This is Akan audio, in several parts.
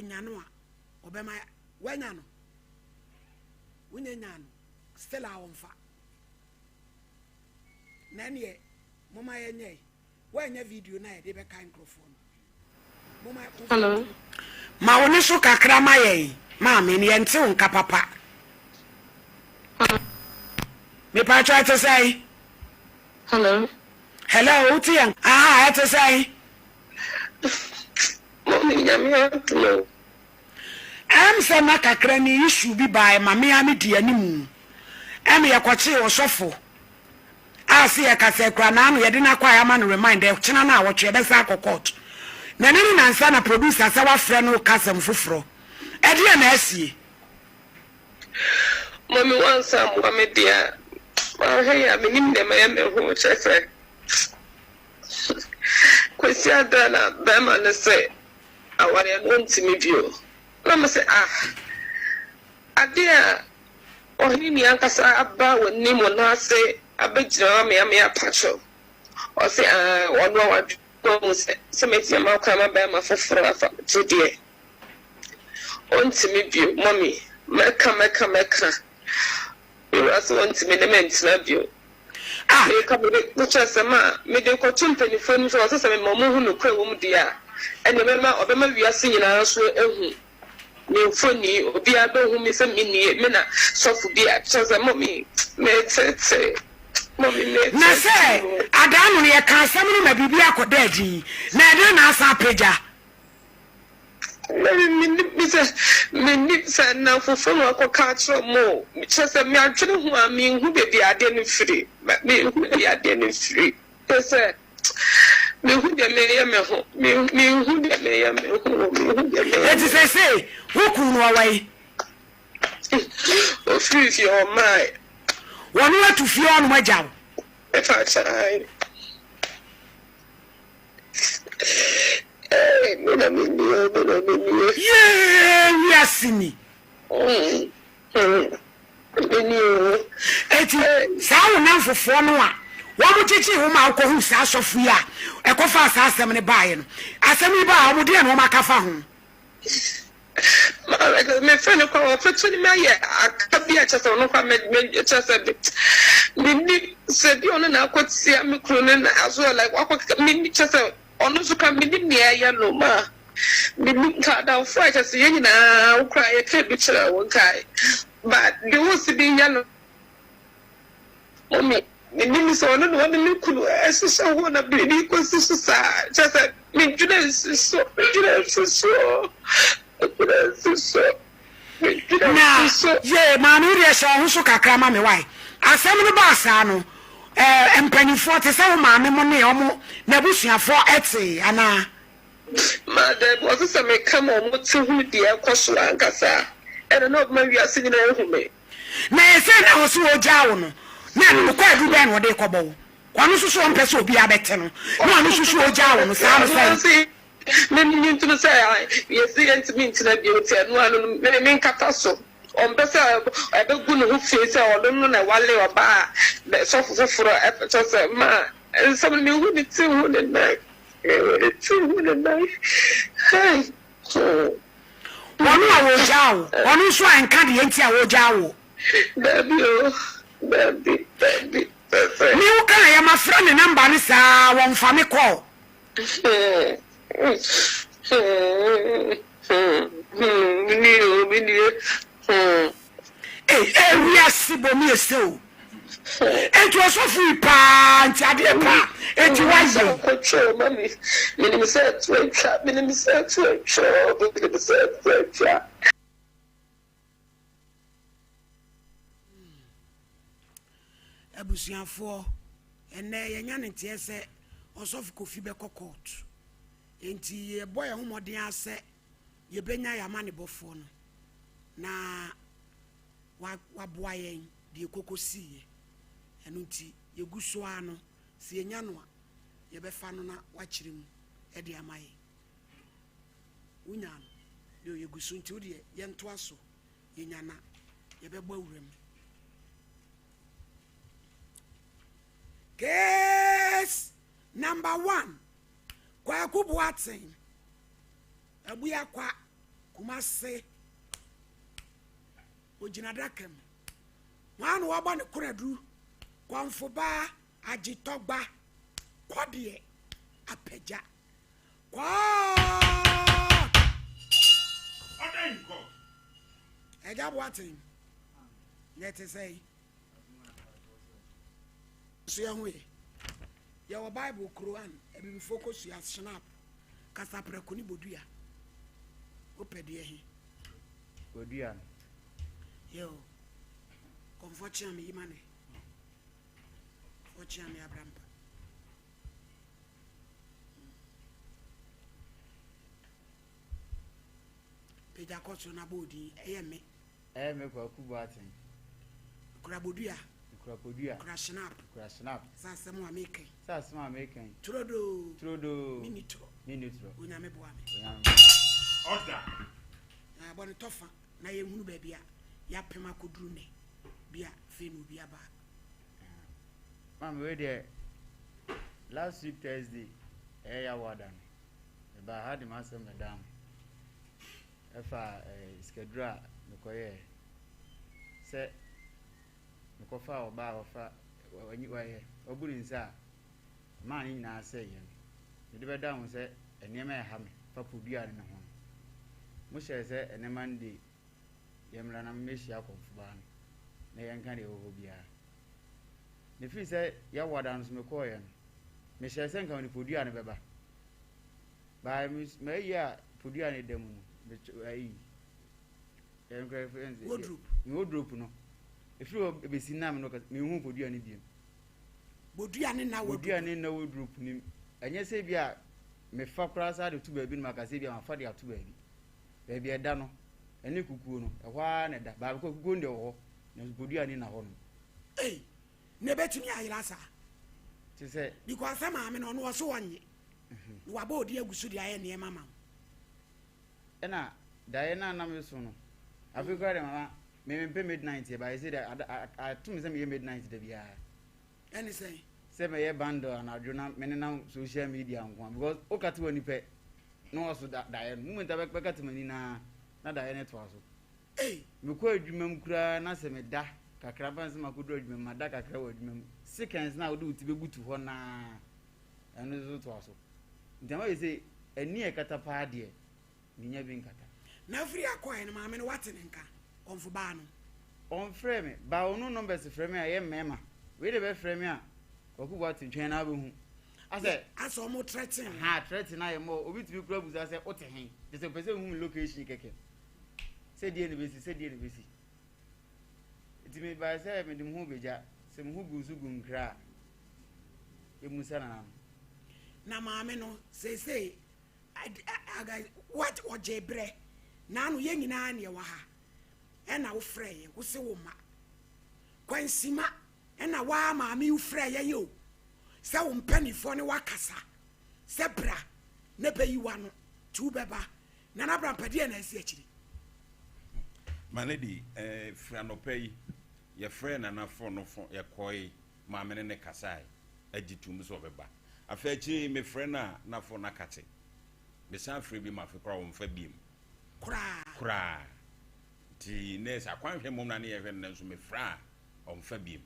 kunyano obema wanyano unyanyano still awonfa nanie mama yenye wanya video na ye de be kan microphone mama Hello ma woni so kakra ma ye ma me ne yente wonka papa me pa try to say hello utian aha to say mommy nyame no am say na kakra ni issue bi by ma me am di animu am ye kwache osofo asi ye kase kra na anu ye de na kwa ya ma no remind e chena na awotwe be sa court na nenu na nsa na producer sa wa frɛ no kasem foforo e de na asie mommy once am wa me dia ma he ya me nim de ma ya me hu chefe kwesi adana ba ma ne se aware no ntimi bio na me se adia Oheneni ankasa aba woni mo na se abegyina me apacho o se ono wa do se meti ma kwa ma ba ma foforo afa tudie ontimi bio mommy meka you as ontimi ne mentina bio me ka me chese ma me de ko tumpani fonu so se me mo hu no kwa wo mu dia ene me ma obema wiase nyina so ehu me foni obi abehu me se me na sofu bia chese mommy me tete mommy me na say adamu ye kan asem no ma bibia akoda adi na ede na asa peja me nip sa na foforo akoka tro mo chese me adwene hu a me hu bebi ade no firi me hu bebi ade no firi pese me hu de me ya me ho me hu de me ya me ho it is say who kun no awai o free your mind wonu atu fi onu majaw e fa chai we are sini eti saa wona fofo no a wo mo chichi wo ma ko hu saa sofu ya e ko fa saa asem ne baaye no asem ni ba wo de no ma ka fa ho me friend ko o fetu ni ma ye akabia chese no kwa me chese bi ni se bi ono na akwati am kro ne na aso like akwa me chese ono so ka me ni ya no ma me ni ka da fry chese ye nyina wo kra ye ka bi chira wo kai but the was be ya no mommy me ni so ono no me kulu eso so ho na bi ni ko so sa chese me juna so na ye manu ri esho ho so kakra ma me wai asem no ba sa no empanifo te se wo ma me mo ne omo na busuafo ete ana ma de was se me come on what hu di ekoso ankasa e no ma wi ase ni na hu me na ese na ho so ojawo no na ko adu ben wo de kobo kwanu so so mpese obi abete no na anu so so ojawo no sa no sai me ni to say yes ent me ntina bi o te no anu me nkata so on pesa ebegu no hu fie se o no na wale oba so foforo e say ma some me hu ni ti hu ni na hey wonu awo jawo wonu so anka de enti awo jawo baby mi u kan ya ma fra ne number ni sa won fa me call we are sibomi eseu ento so fu pa nti ade pa enti wazo control mami minimum set abusuafo ene yenya ne tie se osofu kofi be court enti ye boy homodin ase ye benya ya mane bofo no na wa boa yen de kokosi enu nti ye guso ano se yenya no ye befa no na wa kirem e de amaye unya no ye guso nti wo de ye nto aso yenya na ye bebo awurem case number 1 kwa kubuatin abuya kwa Kumase ojina dakem wan wo ba ne koradu kwamfoba agitogba kodie apeja kwa Odenko eja boatin let say so ya hwe ya wa bible Quran e bi focus ya snap kasa prekoni bodua opede he bodua yo comfortia me imane fortia me abrampa peja koso na bodi me kwa kubo atin kura bodua kura snap sasem wa meken trodo minitro unya me boa me order abone tofa na ye hunu ba bia ya pema koduru ne bia fenu bia ba mama we there last week Thursday ya wadan ba had my son madam efa schedule mekoye se mekofa oba ofa wanyi waye oburu nsa man ni na say yen de be down se enema e ha me fa podua ne ho mo share se enema ndi yemra na meshi akomfuba na yenka de ho bia ne fi se ya wadan so mekoye no me share se nka ni podua ne beba ba me ya podua ne demu ai yenka friends wardrobe no if you be sinam no me hu podua ne biem bodua ne na wardrobe ni enye se bia me fa krasa de tu ba bi no makase bia ma fa de atu ba bi bia eda no ene kukuo no ehwa na da ba ko kukuo nde ho na bodua ne na ho no ne betumi ayira sa ti se because sama me no no so wanye wa ba odi agusu de aye ne mama ena da na na me so no afrika de mama me pay midnight ba I say that I to me say me midnight de bia any say me ye bando na adwo na me na social media nko because o kate wani pe no so da moment be kate mani na da ne to aso me ko adwuma mkura na se me da kakra ban se makodo adwuma ma da kakra wa adwuma seconds na wo ti be butu ho na eno so to aso ntama ye say eni e kata pa de ni nya bi nkata na free akoy na ma me no wate nka onfo ba no on frame ba onu numbers frame aye mema we de be frame a okubo atintwen na behu ase omo threaten threaten aye mo obi tibi kura buza se ote hen de se pese hu location keke se die ne besi itimi ba se me dim hu beja se mu hu gusu gunkra emusa na maame no say aga what ojebre na anu ye nyina na ye wa ha ena wo frɛ ye wo se wo ma kwansima ena wa maame wo frɛ ye yo se wo mpanifo ne wakasa se bra ne bayi wa no tu beba na na bra mpade na asi akiri manedi franopai ye frɛ na na fo no fo ye koi maame ne kasai agitum so beba afachi me frɛ na fo na kate me san frɛ bi ma fe kra wo mfa biem kra ti nes akwanhwe mom na ne ye hwe na so me fra omfa biem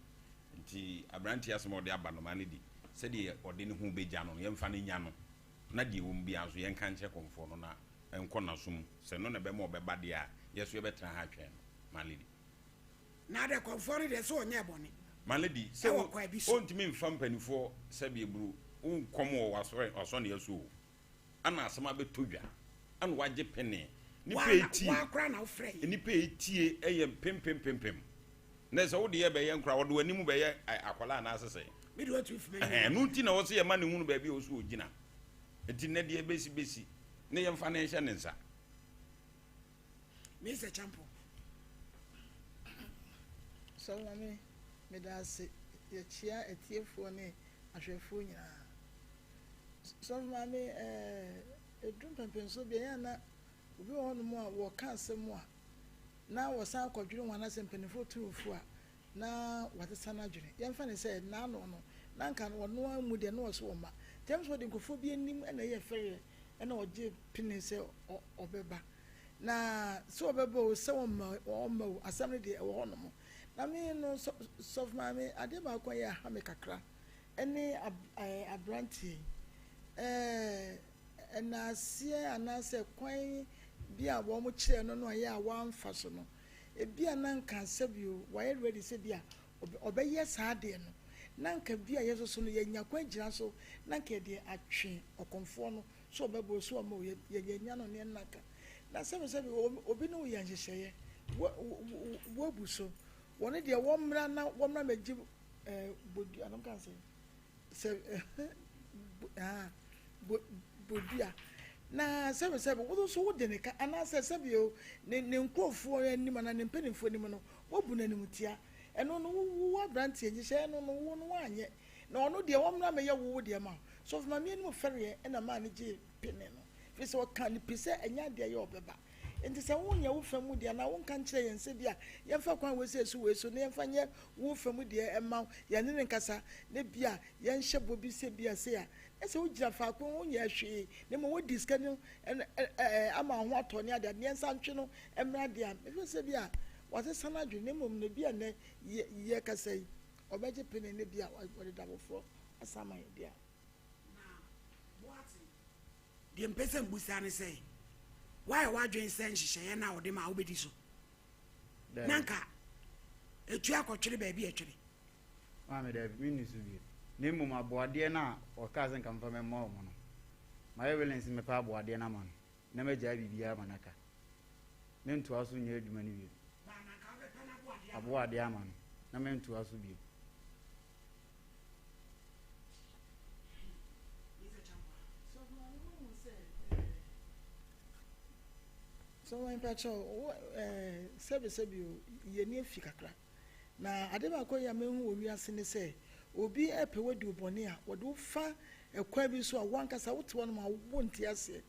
nti abranti asemo de aba no manedi se de ode ne hu beja no ye mfa ne nya no na de wo mbia so ye nka nche konfo no na enko na sum se no na be mo beba de a yeso ye betra ha twen manedi na de konfo ne de so onye bone manedi se ontimi mfa mpanifo se be bru unkomo waso ne yeso ana asema betodwa ana waje pene ni peti wa kra na ofrɛ ni peti eye pempempempem na se wo de ye be ye nkra wo de animu be ye akwala na asese me do atu fime no nti na wo se ye ma ne hunu ba bi o so ogina enti na de besi ne ye mfa ne hye ne nsa me se champo so mami me da se ye chia etiefo ne ahwefo nyina so mami edum pempenso bia ya na obi won mo a wo ka asem a na wo san kwadwiri wana sempenifo turufu a na watesa na dwene yemfa ne se na no na nka no no amu de no so ma tem so de nkofo bi anim na ye fere na oje pine se obeba na so bebo se wo ma asem de e wo no mo na me no so mama ade ba kwa ya ha me kakra ene abranti na sie anase kwan bi a wo mo kire no no ya wa mfa so no e bi ananka asebio wa ready se bi a obeye saa de no nanka bi a yeso so no yenya kwa gira so nanka de atwe okonfo no so bebo so ma yenya no ne nanka na sebe obi no ya nhyehyeye wo buso woni de wo mra na wo mra meji bodi anam kan se bodia na sebe wo so wo de ne ka ana sebe o ne nkofo anim na ne mpanimfo anim no wo bu na nimtia eno no wo abrantie nhyehyeye no wo no anye na ono de wo mra me ye wo de ma so for me anim fere e na ma ne je pene no fi so kan pise enya de ye obeba enti se wonya wo famu de na wo kan kire yen se bia ye fa kwan we se we so ne ye fa nye wo famu de e ma ye ne nkasa ne bia ye nhye bobi se bia se ya ese wo gira fa kwan wonya hwe ne mo wo diska no ama ho ato ne ade ne nsa ntwe no emra de am e se bia wase sana dwe ne mom ne bia ne ye kasa yi obeje pene ne bia wo de dabofo asama ye dia the person busane say why wadwen sen hyehyeye na wode ma obedi so nanka etu akotwere ba bi etwere ma me da bi su bi ne mu maboade na o ka sen kan fa me mo no ma evidence me pa aboade na man na me ja bibia manaka ne nto aso nya adwuma ni bi ba nanka be pa na aboade aman na me nto aso bi so when pacho sebi ye ni afi kakra na ade ba ko ya mehu owi ase ne se obi epewe di obone a wode fa ekwa bi so a wankasa wote won ma wo nti ase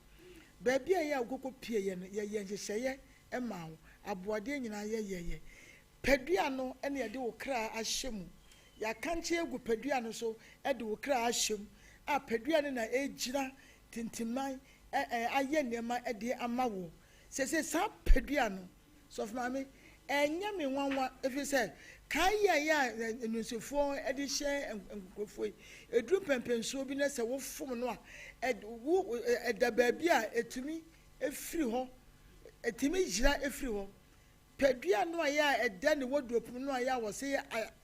ba bia ya agoko pie ye no ye nhyehyeye e ma wo aboade nyina ye pedua no ene ye de wo kra ahyem ya kanche egu pedua no so e de wo kra ahyem a pedua ne na ejira tintiman aye nema e de amawo se sa pedua no so for me enya me nwanwa if you say kan ya nusefo e de hye nkofo edru pempenso bi na se wo fom no a da ba bi a etumi efiri ho etumi jira efiri ho pedua no ya eda ne wodopum no ya wo se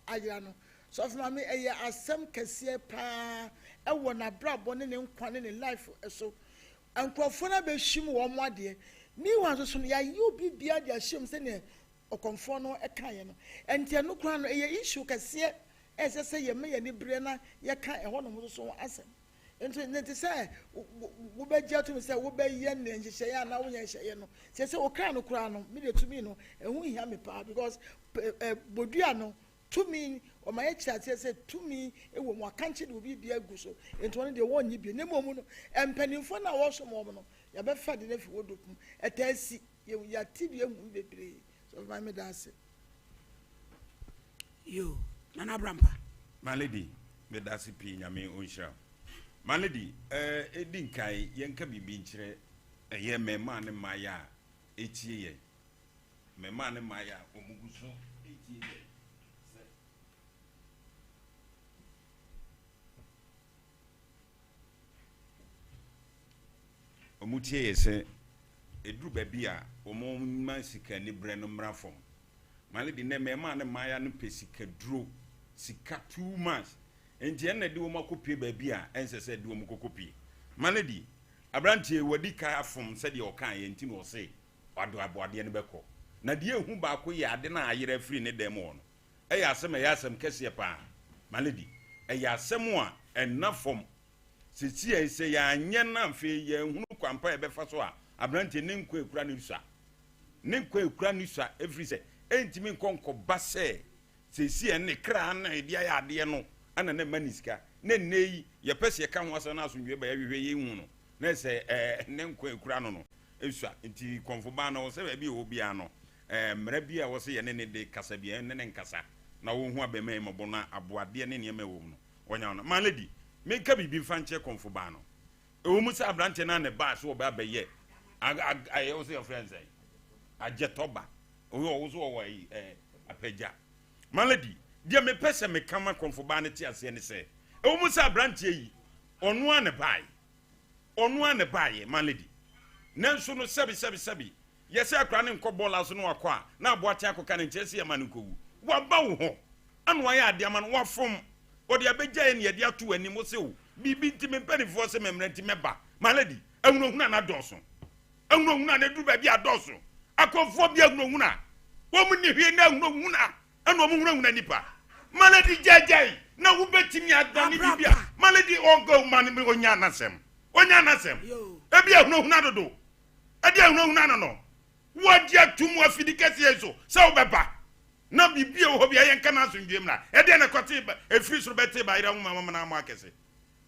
ayira no so for me eya asem kese pa e wo na brabo ne nkwane ne life so nkofo na be hwim wo mo ade ni wan so no ya yubi bia de ahyem se ne okonfo no ekaye no enti no kura no eye issue kase ese se ye me ye ni bre na ye ka e ho no so asem enti nti se wo be gya to me se wo be ye ne nhyehyeye ana wo nya hyeye no se o kra no kura no me de to me no ehu hia me pa because bodua no to me o ma ye kyate se to me e wo mo akanche de obi bia gu so enti won de wo nyi bi ne mom no empanimfo na wo so mo no ya be fa de na fi wodopum etasi ya tibi ehu bebre so my me dance yo nana brampa my lady me dance pi nyame onhira my lady edin kai yenka bibi nkyere ye mema ne maya etie ye mema ne maya omuguso etie ye omutie ye se edru baby a omoma sika ni bre no mrafom male di ne mema ne maya no pesika duro sika too much enti en na di wo makopie baby a ensese di wo makopie male di abrantie wadi kai afom se de okan ye enti no se wado aboade ne beko na de ehu ba ko ye ade na ayere free ne dem no eya asem kese pa male di eya asem a enafom sisi e se ya anye na mfe ye hunu kwampa e befa so a abrante ne nkwa ekura ne sua every say entimi nkonko base sisi e ne kra na e dia ya ade no ana na maniska ne neyi ye pese ka ho asa na asundwe ba ya hwehwe ye hu no na se ne nkwa ekura no esua nti konfo ba na wo se ba bi obi ano mra bi a wo se ye ne de kasa bi ne nkasa na wo hu abema e mabona aboade ne ne ma wo no wonya no maledi meka bibi fanche konfo ba no ewo musa abrante na ne ba so oba abaye I also your friends say Ajetoba. Also apagya. Malady, dear me person me come conformity as any say. Almost a branch ye on one a buy. On one a buy, malady. Nanso no sabi. Yes, I cranning cobolas no aqua. Now boatiaco can chase a manuku. What bow ho? And why are diamond what from? Or the abeja and yadia two and moso. Be beating me penny for some empty member. Malady, I know none a dozen. I know none a do baby a dozen. I come for the Aguna. Woman, you hear now no Muna. And no Muna Nipa. Malady Jay. Now who bet me at Danibia. Malady all go money on Yanasem. On Yanasem. Maybe I know none do. I don't know none. What ya two more fidicasi so baba. Now be beer hobby and canas in Gimla. And then a cotiba, a fish better by the Mamma Marquez.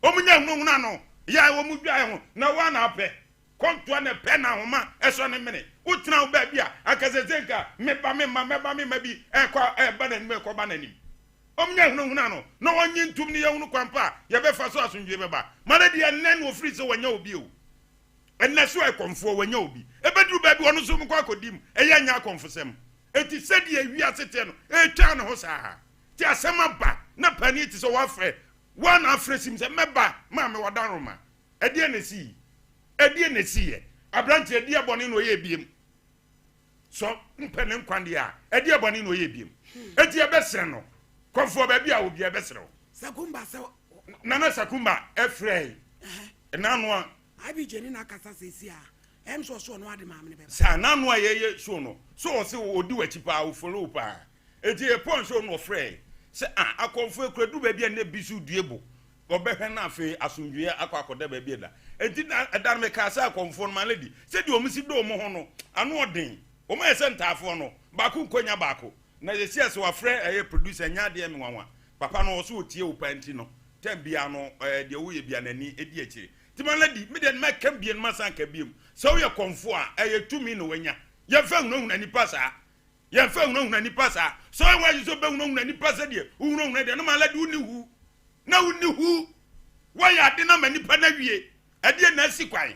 Omina no nano. Ya womubiaho. No one up. Come to an pen now, as on a minute. What now, baby? I can say, me maybe a banana milk or banana. No, no one in to me own quampa. You have a sauce in Jibaba. Malady and Nan will freeze when you'll be. And that's why I come for when you'll be. A bedroom baby on Zoom Quacodim, a young yakon for some. It is said ye we are sitting, a town hosa. Tia some back, not panit is so afraid. One afraid seems a member, Mamma Wadaroma. A DNC. A DNC. A branch a dear bonino ye beam. So, Penem Quandia, a dear bonino ye beam. A dear Bessano. Come for baby, I will be a vessel. Sakumba, so Nana Sakumba, a fray. And now I be Jenina Cassasia. I'm so no the mammy. Sananwa ye sono. So will do a chipa for Lupa. A dear point so no fray. Say, I come for do baby and bisu diebo. Or better nafe asunjia aqua de baby. And did not a dame casa conform my lady. Said you miss do mohono. I'm not ding. O my center for no. Baku konya baku. Na ye sia so afre aye producer nya de me wanwa papa no so tie opantino tem bia no de wo ye bia nani edi akire ti man lady me de make bia no masan ka biem so ye konfo a aye tumi no wanya ye fa hunu na nipa sa ye fa hunu na nipa sa so wa you so be hunu na nipa sa de hunu na de no man lady uni hu na uni hu wa ya de na manipa na wie e de na sikwan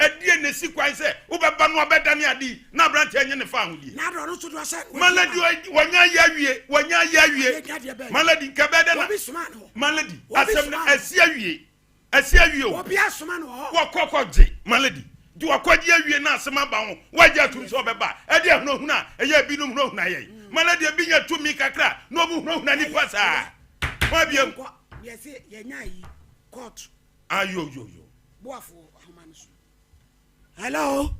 Edie ne sikwan se ubeba no obedane adi na branch enye ne fa hudi na do no so do ase maladi wanya ya wie maladi nkabede na maladi asem na asia wie o obi asoma no ho wakokogye maladi di wakogye awie na asem aba ho wagya tum so obeba edi ehno huna eye bi no huna huna ye maladi bi nya tumi kakra no bu huna huna ni pasa wa biem yesi yenya yi court ayo boafo ahomaniso. Hello,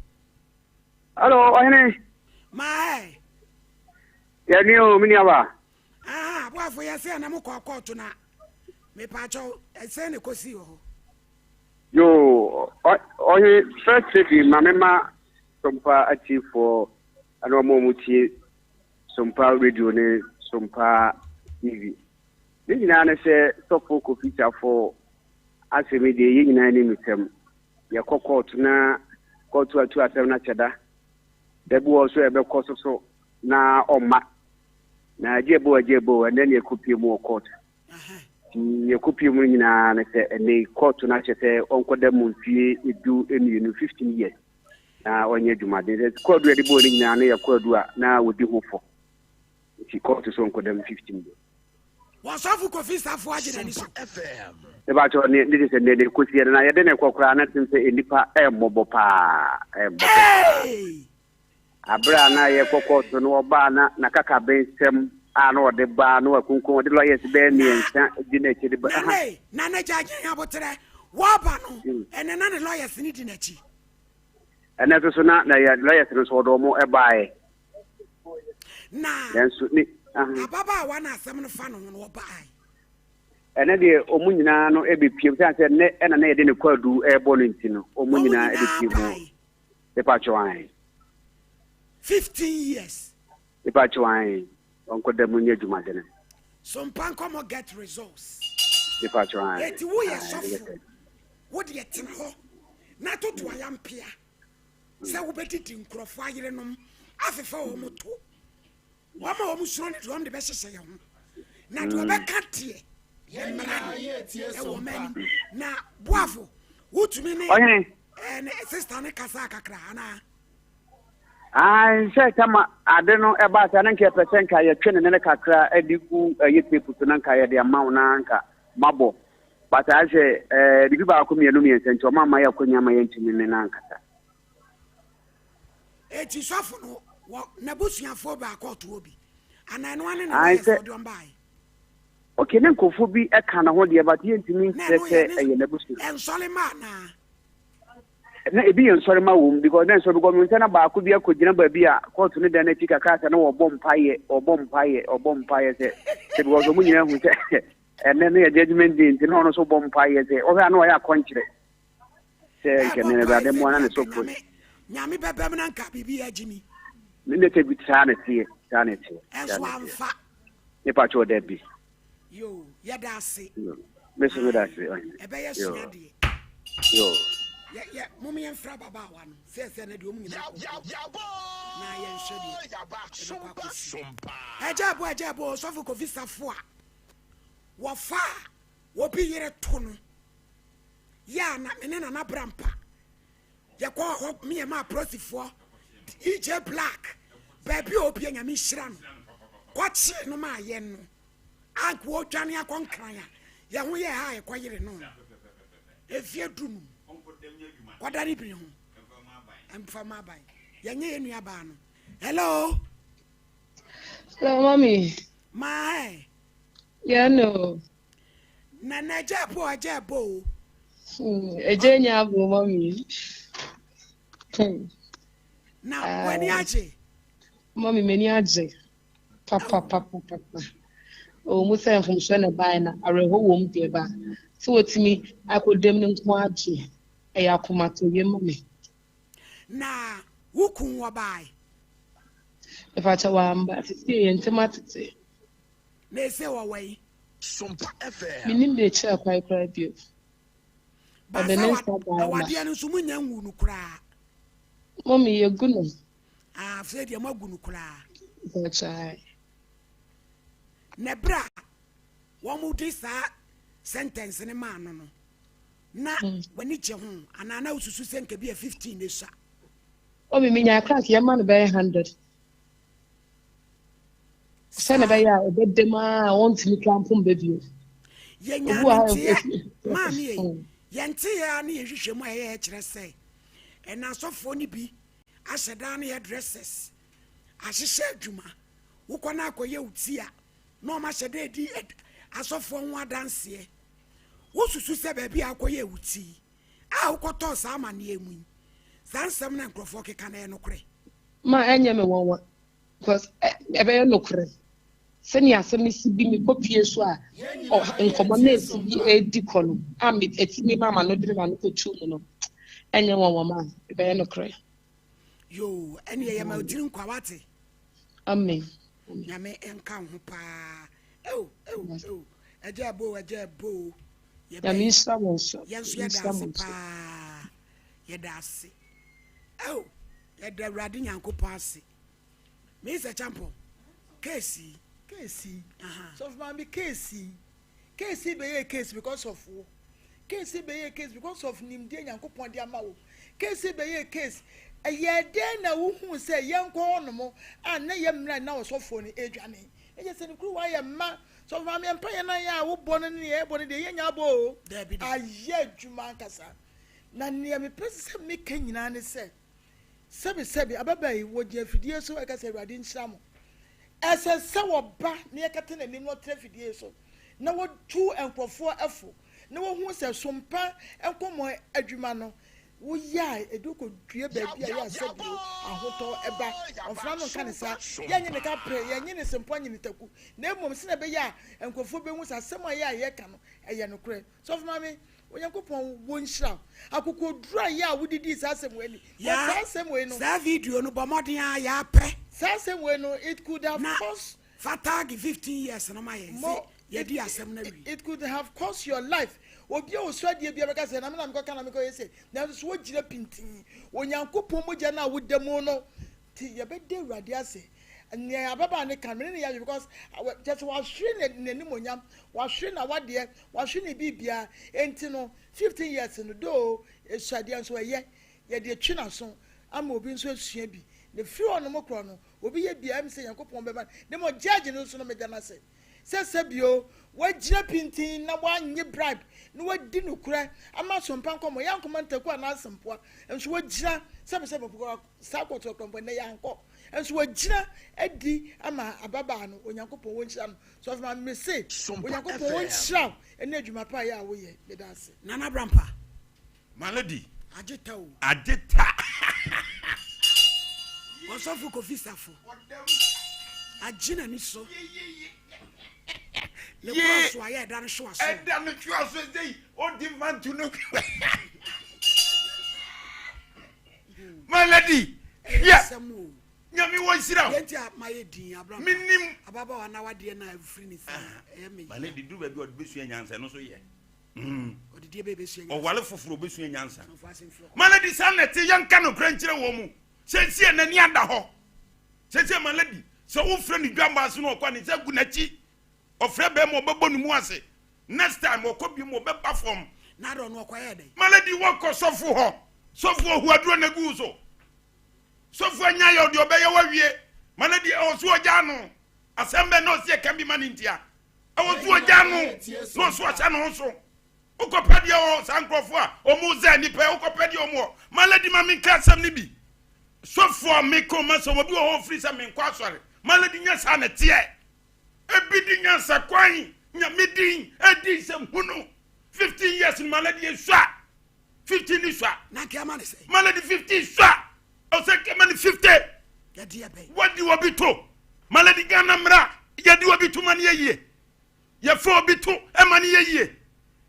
Oheneni. My. Ya ni o miniaba. Boafo yesi na mo kwa court na. Me pacho ese ne kosi ho. Yo, ohe first city mamema Sompa achieve for ano mo muti Sompa radio ne Sompa TV. Ni nyina na se sofo ko feature for asemi de yi nyina ni mitem. Ya court na court atu asem na cheda. Debu also ebe koso so na oma. Na ajebo and then you could be more court. You could be more na se ne court na chete onko dem fie edu enu 15 years. Na onye dwuma de court we de bo ni na ya kwadu a na wodi hofo. Ti court so onko dem 15 years. Wasafu kofi safu agina ni so FM. E ba cho ni dis ne de kosi na ye de ne kokora na tin se enipa mobo pa abra na ye kokoto no oba na kaka bensem ana ode ba na wakunkun ode lawyers be ni ensa di na chiri ba na jaje ya botere wa ba no ene na ne lawyers ni di na chi ene so na ya lawyers no so do mo e bae na yensu ni ababa wa na asem no fa no no bae ene de omu nyina no e be piem say ne ena na ye de ne kwadu e bo no ntino omu nyina e de piem e pa cho an 15 years. If I try, Uncle Demunia Jumadene. Sompa Nkomo get results. If I try, yet we are suffering. What do you think? Not to I am Pia. So we bet it in Crofire. After Moto. One more almost run it on the best say. Not to a back cat here. Now, Boavo, what to me? And sister Kasaka Krana. I said, I don't know about an anchor percent. I train and a cacra, a diku, a yet people to Nanka, the amount Nanka, Mabo. But I say, the people are coming and to Mamma Yakunyama in Nanka. It is often what Nabusian for back or to be. And I know I said, don't buy. Okay, then Kofubi, a can of hold you about you to me, and Solimana. It be on sorry, my womb, because then so because Montana could be a good number be a call to the Netica cat and or bomb pie or bomb pie or bomb pie. It was a woman who said, and then a judgment didn't know so bomb pie. Oh, I know I are country. Say, can never them one and so forth. Yami Babaman Capi be a Jimmy. Let's take with sanity. And so I'm fat. If I told Debbie. You, Yadasi. Listen with us. Yo. Yeah, Mummy and Frab about one. Says an idiom. Ajabo, Sophico Vista 4. What far? What be here at Tono? Ya, not in an abrampa. Ya call me and my prosy for EJ Black. Baby, opiang a mission. What's no my yen? Uncle Johnny a concraya. Ya, we are high, quiet no. If you do. What are you doing? I'm from my bike. Hello. Hello, mommy. My. Yeah, no. Nana Jabo. A genius, mommy. Now, when you are, mommy, many Papa. Oh, Musa from Shana Bina, I read home, dear. So it's me, I could demon quantity. Ayakumato, ye mommy. Na, who can buy? If I tell one, but it's the intimacy. They say away. Sompa FM. Meaning the chair quite you. But the next time, mommy, you're good. I've said you're more good. That's right. Nebra, one more this sentence in a man. Na when it's home, and I know to send can be a 15 this. Oh, me mean I can't your man by 100. Send a bed them. I want to climb from baby. Mammy, Yantia, near you, my hair, say. And I saw funny be. I said down here dresses. As she said, Juma, who can I call you? See, no, my said, I saw one dance here. What's to say, baby? I'll call you. See, I'll call toss our near me. That's some necrofoke can I no cray. My enemy won't because a very no cray. Senia semi be me copy so or in common be a deacon. I'm it's me, mamma, no driven to two. Anyone woman, a very no cray. Yo, any am out drink quality. Amen. Yame encounter pa. Oh, a jabo. Yamin Samos, Yes, Yadasi. Oh, at the Radin Yanko Passy. Mr. Champo, Casey. So, Mammy, Casey be a case because of war. Casey be a case because of Nimdia Yanko Pondiamao. Casey be a case. A year then a who say young cornamo and na yam right now so for the age. And just in crew I am ma. So, Mammy and Pay and I are born in the air, but the young abo. There be a year Jumancasa. Na near me person me Kenyan said. Sebi ababai would you fidie so I can say Radin Samo. As a sour ba near Captain and no trefidie so. No one 2 and 4 effort. No one who says Sompa Nkomo Edumano. We ya a duke of dear baby. I said you a hotel a back of Flamon Canisa. Yan in the capre, yan in some point in the taku. Nemo Sinabaya and Kofubi was a summer yakan a yanocre. So, mammy. When you go on one shop, I could go dry. Yeah, we did this as a way. Yeah, same way. No, that video no Bamodia yape. Same way. No, it could have cost Fatagi 15 years. No, my more. It could have cost your life. What you said, you because I'm not going to say. Now, this what you're painting. When you go Pomojana with the mono, till your bed day radiase. And near Baba and the camera because I just was shrinking in the pneumonia, was shrinking what dear, was shrinking Bibia, and 15 years in the door, is Sadian so yet, dear China song, I'm moving so shabby. the few on the mocrono will be a BM saying Yankopon Beman, the more judging also no medanase. Says Sabio, what japping no one ye bribe, no what didn't cry, a match on Panko, young commander, and ask some poor, and she would jina, some Sako to company uncle, and she would jina, Eddie, Ama, Ababano, when Yankopon won't sham, so if my mistake, when Yankopon won't sham, and then you my pie away, the dance. Nana Brampa. My lady. Ajeta. Osofu kofi safo. Ajina ni so. Le cross wa ye dan so aso. E dan so aso dey o di man to no. My lady. Yeah. Nyami wo sira. Yenti amaye din Abraham. Minim ababa wa na wade na afri ni sa. My lady do ba bi od besu anyansa no so ye. Odidie be besu anyansa. O wale foforo besu anyansa. My lady sanete yanka no kranchire wo mu. Sensi enani ada ho. Sensi my lady. So wo frɛ ni dwamba so no kwa ni sɛ gu nachi. O frɛ be mo bebo ni mu ase. Next time o ko bi mo be perform. Na do no kwa ye dey. My lady wo ko sofo ho. Sofo hu aduro na gu so. Sofo anya ye odi obeye wa wie. My lady o so oja no. Asembe no se kan bi mani ntia. O so oja no. No so acha no so. Ukopedi o sankrofo a o mu za ni pe ukopedi o mu. My lady ma min ka sam ni bi. Sofo me ko ma so obi o free sa min kwa sori. My lady nya sa na tie. Ebidi nya sa kwan nya medin edi sem hunu. 15 years in my lady swa. 15 is swa. Na ke amane say. My lady 15 swa. O say ke mani 50. Ya dia be. What do you obi to? My lady Ghana mra. Ya di obi to mani ye. Ya fo obi to e mani ye.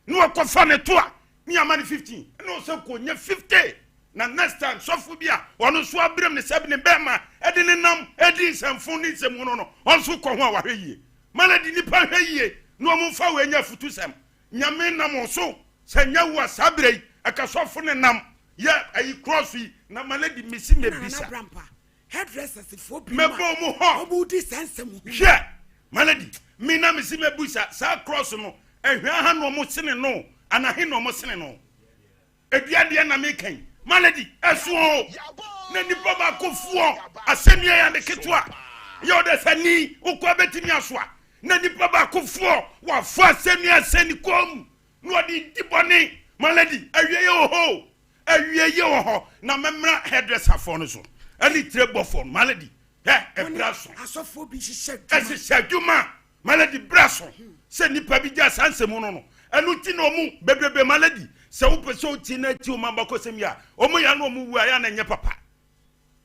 No akofa ne to a me amani 15. No say ko nya 50. Na next time sofu bia ono so abrem ne sebe ne bema e de ne nam e di nsɛmfo ne nsɛm no onso kɔ ho a wahwe yie. Maladi nipa hwe yie no mo fa we nya futu sem. Nyame nam so sɛ nya wo asabrei akasɔfo ne nam ya ayi cross yi na maladi misi me bisa. Na Brampa. Hairdressers for Me bo mo ho. Obu di sensem. Hwe maladi me na misi me busa sa cross no ehwe ha no mo sene no anahe no mo sene no. Eduade na me kan. Malady esuo na nipa ba kofuo asenia ya ne ketwa yo de sani ukwa betimi asoa na nipa ba kofuo wa fa asenia sani kom no di dibone malady awiye yo ho na memra hairdresser for no so ani trebo for malady braso asofo bi hihye dwuma malady braso se nipa bi ja sansemu no anu ti no mu bebrebe malady se wo pese o ti na ti o mamba ko sem ya o mo ya no mu wu ya na nye papa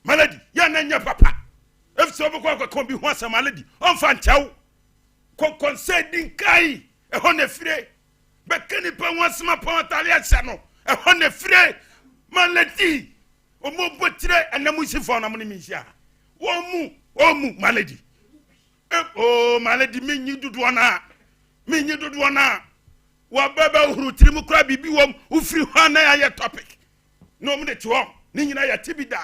malady ya na nye papa if so bo ko bi ho asem malady on fa nchaw ko conceding kai e ho na fire be kani pa ho asem pa tale acha no e ho na fire malady o mo botire anamu sifo na mo ni mi hia o mu malady o malady mi nyi dudu na wa baba uhuru tirimu kura bibi wom ufiri ho na ya topic no mu de to ni nyina ya tibida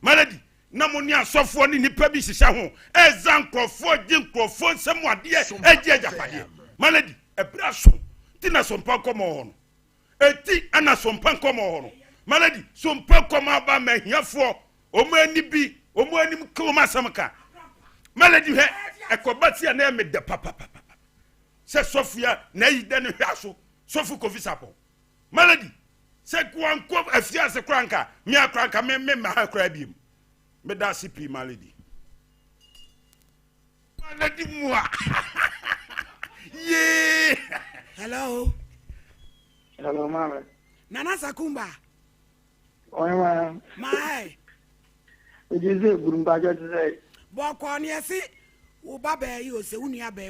malady na mo ni asofo ni nipa bi hihya ho ezankrofo jinkrofo nsɛmwade eje japade malady ebra so ti na Sompa Nkomo no eti ana Sompa Nkomo no malady Sompa Nkomo aba mahiafo omani bi omanim ko masamka malady he ekobati na me de papa se Sofia na yide ne hwaso sofu kofi sapo malady se kwanko afia se kranka me akranka me ma ha kra biem me da sipi malady mua yeah hello mama Nana Sakumba oya mai ojize burumba joje boko ne yesi wo baba yi o se wunu aba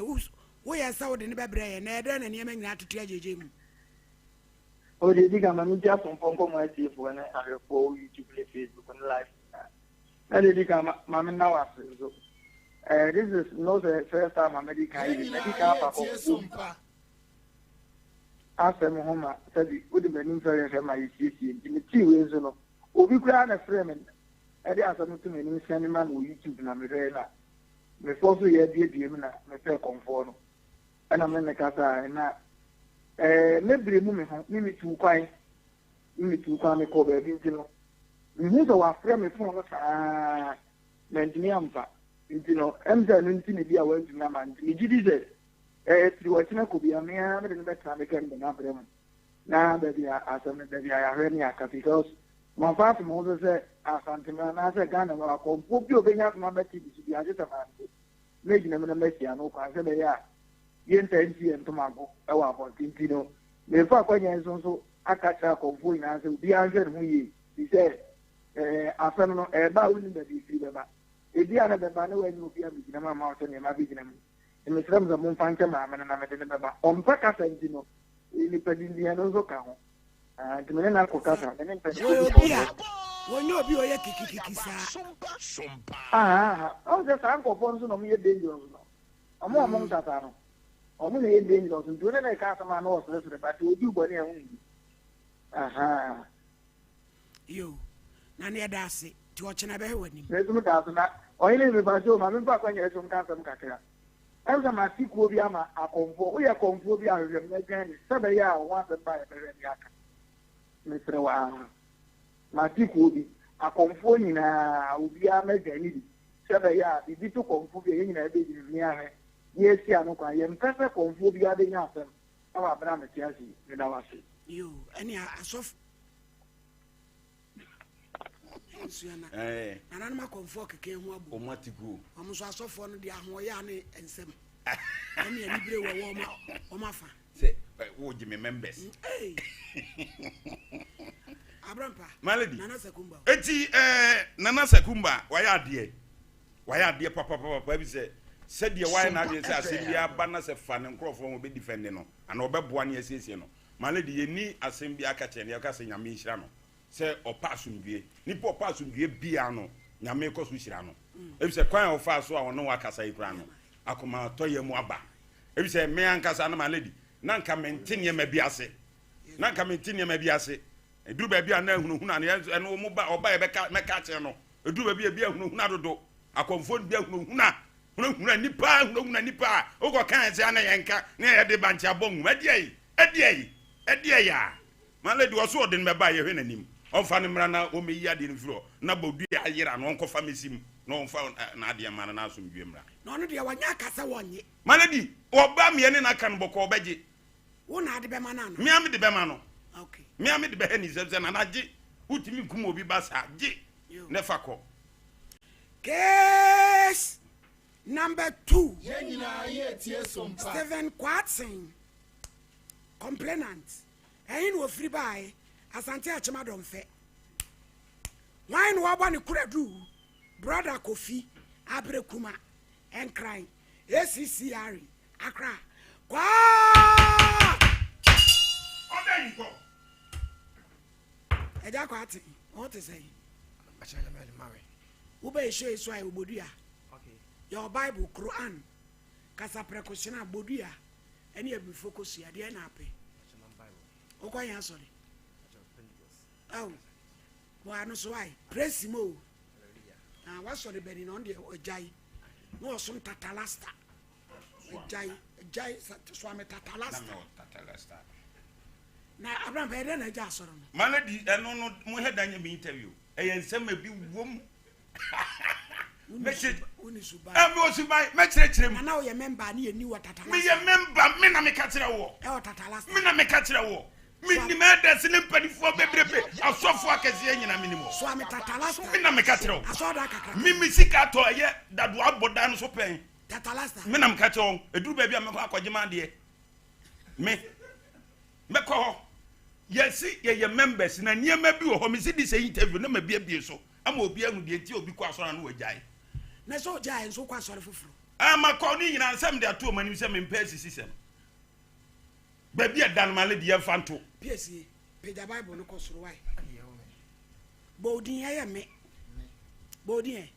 wo yesa wo de ne bebre na ede na ne nyina atutu ajeje mu o de diga mami ja Sompa Nkomo ati fo na arefo YouTube le Facebook and live na de diga mami na wa so this is not the first time medical papa after Muhammad said would be meaning very my in the tea ways no obi kura na frame and there are some to me send man on YouTube na me rela me force ye die na me fe comfort no ana me kasa na me bre mu me ho me tu kwan me ko be bi ntino nhu so wa frɛ me phone no saa mentini amfa nti no emza no nti ne bia wa ntuna ma nti gidi ze tri wa tina ko bia me a me de betra me kan de na brɛ mu na ba bia asem ne bia ya hwɛ ne aka because mo fa fa mo se asante na se Ghana ma ko bi obenya ma ba ti bi bia je ta ma me gina me na me sia no kwa se be ya yenta nti entomago e wa bo tinti no me fa kwanya nso aka tra ko fu ina se bi an hwɛ mu yi bi se afɛn no ba woni ba bi fi ba ebi ana ba na wani obi a bi gina ma ma so ne ma bi gina mu me sram za mun fanke ma amana na me de ba on pa ka santi no ni pa di dia no so ka ho de me na ko ka sa ne ne pa wonye obi oye kikikiki sa o se sa ko fon so no me dangerous no omo omo tata no omo ne dangerous ndu ne na ka sa ma no so so ba ti obi bo ne hu yo na ne da ase ti o chena be wani me dum da so na oyele me ba jo ma me ba kwanya so nka sam kakra enza ma ti ku obi ama akonfo o ye konfo obi a hwem na gan ni sabe ya wa be ba e be re aka me tre wa ma ti ku obi akonfo nyina obi a me gan ni sabe ya bibi to konfo bi nyina e be ni ahwe ye si anu kwa ye mpese konfo obi a de nya asem awa bra me ti asi me da wase yo ani asof ana ma konfo keke hu abu o matiku o mo so asofo no de ahoya ne ensem ani ani bire wo o ma fa se wo ji me members abrampa malady nana sakumba eti nana sakumba waya ade papa bi se de waya na ade se asembia ba na se fa ne nkrofo mo be defend no ana obeboa ne asiesie no malady ye ni asembia aka che ne aka se nyame nhira no se opa asumdue nipa opa asumdue bia no nyame koso nhira no ebi se kwan ofa so a wono wakasa ikura no akoma toye mu aba ebi se me ankasa na malady na nka mentene ma bi ase na nka mentene ma bi ase eduru ba bia na ehunu na eno mo ba oba ye beka meka che no eduru ba bia ehunu na dodo akomfo bia ehunu nipa nipa ogo kan se ana yenka na ye de bancha bongu edie ya malady woso odin me ba ye hwe nanim onfa ne mra na o meyi ade no firo na bodu ayira no onkofa mesim no onfa na ade ma na asomdwe mra no no de wanya akasa wonye malady oba me ne na kan boko obeje wo na ade be ma na no me am de be ma no okay me am de be hani se na naje utimi kum obi basa je ne fako case number 2 Yenina ye tie sompa. Stephen Kwatson complainant ẹyin wo free by asante achema don fe wine wo ba ne kuradu brother Kofi Abrekuma and crying ACCR Accra kwa oden ko eja kwati what to say acha ya mele mawe ube show iso ai obodua okay your Bible Quran kasa prekoshina bodua eni e bi focus ya de na ape okwa yan sorry oh wa no so ai praise mo wa sorry be ni no de ojai no so tatalasta ojai so am tatalasta na Abraham be de na ja soro no malady eno no mo hedanya be interview ensem bi wom message uni subai am o subai me kire mu na o ye member ni eni wa tatalasta me ye member me na me ka kire wo e o tatalasta me na me ka kire wo me ni me da sine panifo bebrebe asofo akese nyina minimo so am tatalasta me na me ka kire wo asoda kakra me sika to ye dadu aboda no so pen tatalasta me na me ka kire wo eduru ba bia me ko akogema de me ko yesi ye members na niema bi wo ho me si di say interview na ma bia so ama obi anu de nti obi kwa asora no wajai na so jai so kwa asora fufuru ama ko ni nyina nsem de ato mani se me mpesi system ba bia dan malady ye fanto PSA page Bible no ko soro wai bodin ya me bodin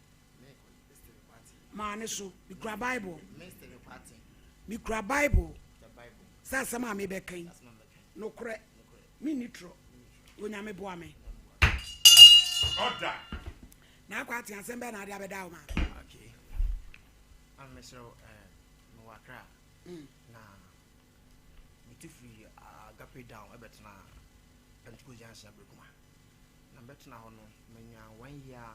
ma ne so mikra Bible mikra Bible sa sama me be kan no kre mi nitro wonya me boa me order na kwa ati asembe na ade abeda o ma okay am mesro no wakra na mitifi agape down ebetna Pentecost Jansen Abrekuma na better now no menya 1 year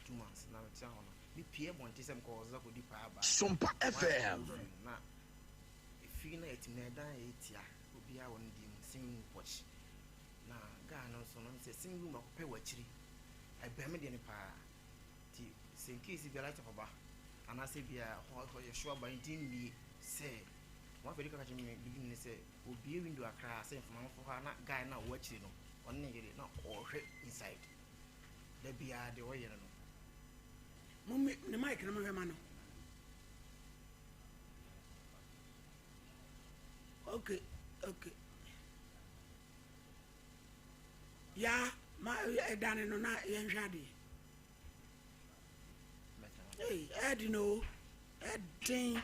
2 months na better no me pie bonte sem ko za ko di pa ba Sompa FM na fi na etimna dan etia obi a won di sing watch na ga no so no se sing room akopɛ wachiri ebe me de ne pa ti sen case bi right of ba ana se bia ho ye sure ba ntin ni se one very catch me begin say obi window akra say from for na guy na wachiri no on ne yere na ohwe inside da bia de wo yere no mummy ne mic na me ma no okay ya ma edane no na yenhwade hey edi no edin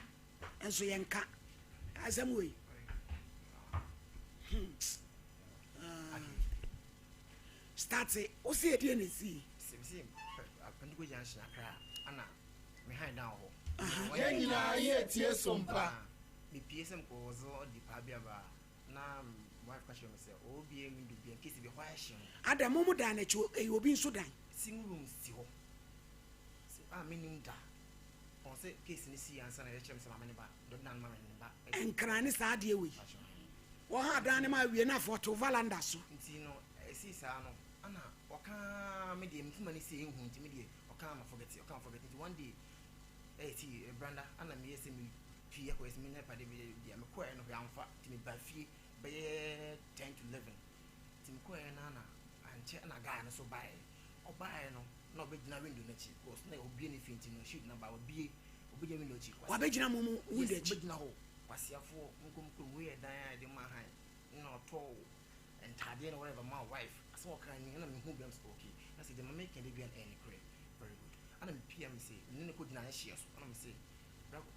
enso yenka asem we start it o see edi na see sim apandugo junction akra ana me hide down ho Yenina ye tie Sompa me PSM ko zo di pa bia ba na wife ka shome say obi emi du bia kesi be hwa hye adam mu dan na chi obi nso dan sing room si ho so meaning da on say case ni si ansa na ye chem say mamani ba do dan mamani ba enkran ni sa de we wo ha dan ma wie na foto valanda so nti no esi sa no ana oka me de mfuma ni si ehu nti me de oka ma forget nti one day see branda ana me yesi me pia ko yesi me na pa de me me ko e no ya mfa ti me ba fie be 10 to 11 ti me ko e na na anche na guy no so bae o bae no na obegina window na chi because na obi ni finti no shoot na ba obi je window chi wa begina mu window chi begina ho kwasiafo nkom we dan ya de ma han na to entade na whatever my wife aso kan ni na me hu biam okay na say the mama can dey be an any crave very good ana me PM say nne ko dina hye so ana me say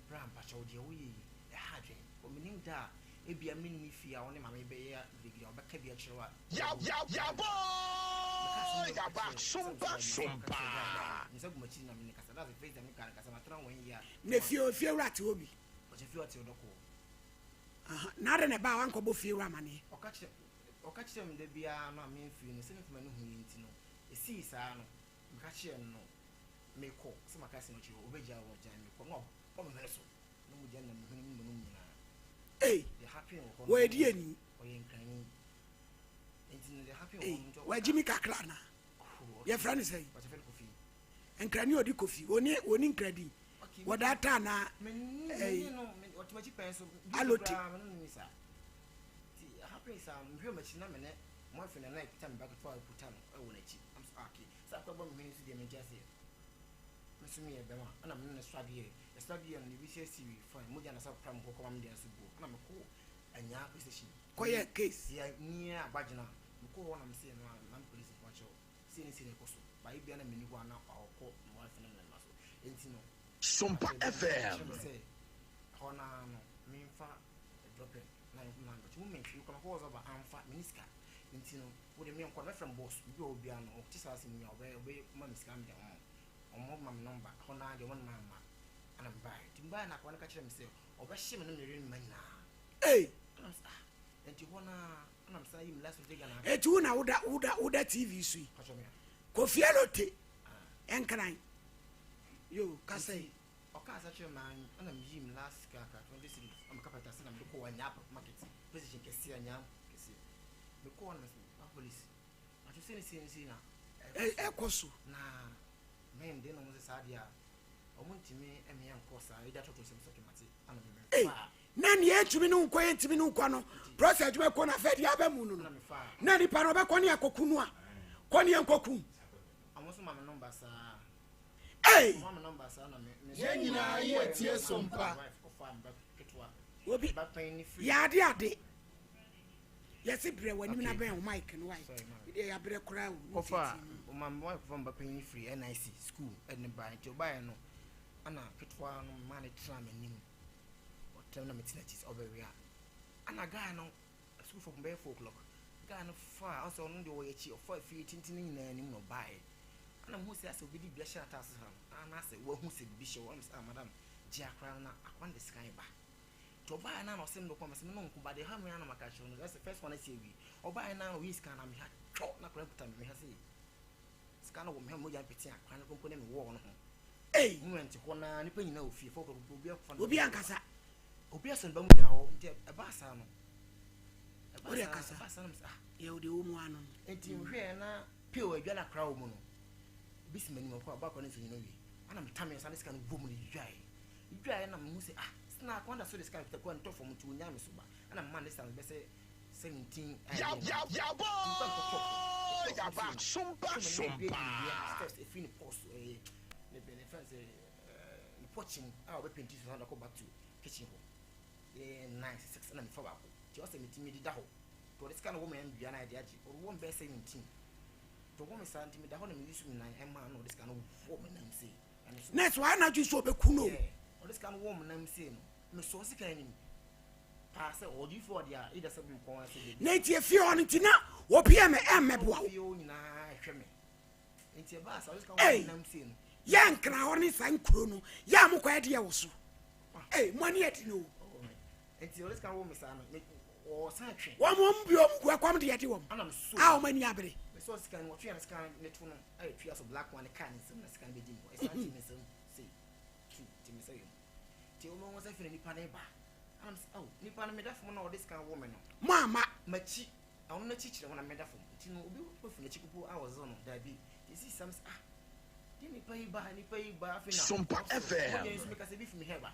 bra mpacha odi wo yi e hadwen o menim da e bia me ni fia wo ne mama be ya degree obeka bia kyerwa ya boy ya ba Sompa nse gumachi na me kasa da face me kan kasa matra 1 year ne fie rat obi o je fie ati odoko na de ne ba wan ko bo fie wa mane okache me da bia na me fie no se me fuma no hu nti no e si sa no me ka che no me ko se makasi no chi obeja wo jan me ko no o me so no mu jan na me hunu mu no eh the happy wo we di ani o yen kan ni enti the happy wo wa jimi kakra na ye friend say what fe kofi enkrani odi kofi oni nkradi wada ta na eh no what ma chi pen so aloti no ni sa ti happy sa mhwe ma chi na me ne mo fe na na pita me back to put am e wo na chi I'm so okay sa kwa bo me ni si de me just mesumi e bema ana me na swade e no bi se si fine mo jana sa pram ko ko am de asugo ana me ko anya position ko ye case ya ni abagina me ko wona me se no na police ko cho se ni ko so ba i bia na me ni ko ana ko mo afa na me so enti no Sompa FM hona no me fa drop it na but moment you come cause over amfa miniska enti no wo de me ko me from boss bi obi ano o ti sa se mi obe ma miska me de omo mam number hona de won mama ana bai timba na ko na ka kire me se obehye me no me rin manya eh enti hona ana msa yim last week na eti una uda TV sui ko fielote enkran yo kasai o ka sa kire man ana me yim last ka 26 am kapata se na me ko wanya market position kesi anya kesi me ko na police atu se ni na koso na men de no mo se sadia o mo ntimi eme yan kosa e da toto se so kemati ana me fa na ni entumi no nko entumi no nko no process adwuma ko na fedi abamu no na ni pa no be ko ne akokunu a ko ne enkoku amoso ma me number sa mama number sa na me Yenina ye tie Sompa obi ya ade yesi bre wani na ben o mic no why ide ya bre kura o fa o ma mo from bapan free NIC school and by to buy no ana ketwa no man tra manim o tem na metinati oberia ana guy no school for be 4 o'clock guy no fa also no de wo yachi o fa fi tintin ni na nim no buy ana mo se ase obidi bia sha tasse ha ana se wo hu se bi she wo am madam ji akra na akwan de sky ba to buy na no sem no come sem no nko ba de ha me na maka show no that's the first one I see we o buy na we scan na me ha cho na kra puta me ha say scan wo me mo ya peti akran ko ko na me wo no ho ei moment ko na nipa nyina ofie fo ko obi ankasa obi asan ba mu gyina ho nti e ba asa no obi ankasa ba asa no ah ye odi wo mu ano nti hwe na pio adwa na kra wo mu no bisi mani mo ko ba ko na so nyina wi ana mtame san scan wo mu ni dwae na mo se ah na kwanda so scan ta ko ntofo mu tu nya me so ba ana man this time be say 17 ya boy Sompa steps if in post the benefits the poaching our weapon to go back to kitchen ho 96 na me fa ba ko just me timi da ho to this kind of woman bia na idea ji or won be 17 to woman santi me da ho na me use me na e ma no this kind of woman na say next why na ju so be kuno or this kind of woman na me say no me so sika ni pass or you for dia either some ko wan say na tie fie on ntina wo pia me emebo fie o nyina hwe me nti ba sa this kind of woman na me say no ya nkra ho ni san kuro no ya mo kwa de wo so mo ani ati no nti this kind of woman sa no o san twe wo mo mbio mgwa kwam de yete wo ana me so a o mani abere me so scan wo twe na scan net no ai twe so black one can sim na scan be dim ko e san ti me so say ti me say ti o mo wo sa fi ni pa na ba am oh nipa na medafo na this kind of woman no mama machi awon na chichire wona medafo ti no obi wo fi na chikupu a wo zo no da bi this is some di nipa yi ba fi na Sompa FM yes me ka se bi fi me heba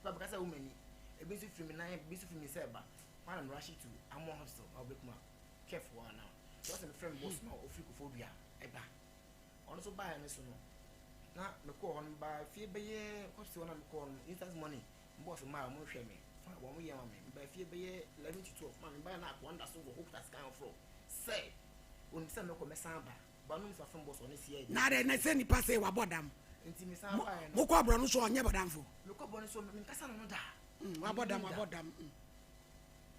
ba ka sa woman ni e bi so fi me na e bi so fi me se ba man am rush to amo hostel I'll be kuma careful now just a friend boss no ofrikophobia e ba ono so ba ya so no na me ko on ba fi be ye ko se wona me ko on instant money boss ma mo hwe me wo mo ye ma me ba fie be ye 11 to 12 man ba na wonder so go hope that kind of flow say on se me ko me san ba ba no fa from boss on see na re na se ni passe wa bodam nti me san ba mo ko abro no so onye bodamfo me ko bon so me kasa no da wa bodam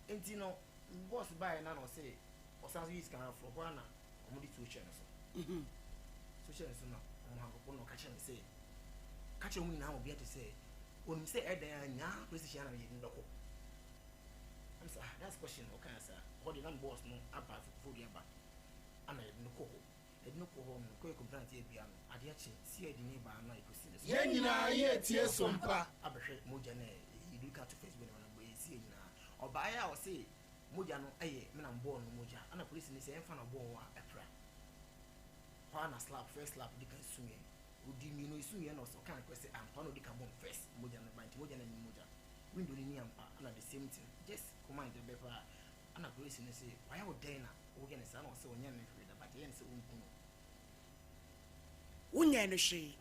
nti no boss ba na no say o san so is kind of flow kwa na o mo di two chair so so chair so na o ha ko no ka chair me say ka chair mu na mo bia to say when you say nya precision na ye ndoko I'm say that's question o kan say what the land boss no about for the aba ana ye ndoko ho no ko e complaint e bia no ade achi si edi ni ba na e ko si ne ye nyina ye tie Sompa abehwe moja na you look at Facebook na bo e si nyina oba ya o say moja no eye me na mbo no moja ana police ni say emfa na bo wa epra pa na slap first slap di kan sunye udi mi no isu ye no so kan kwese ampa no di ka bomb first moja na banti moja na ni moja window ni ampa ana the same thing just command the bepa ana police ni say why you dey na wo ge ne sa na o say onya na free da but ye ne say unku no unya no hwe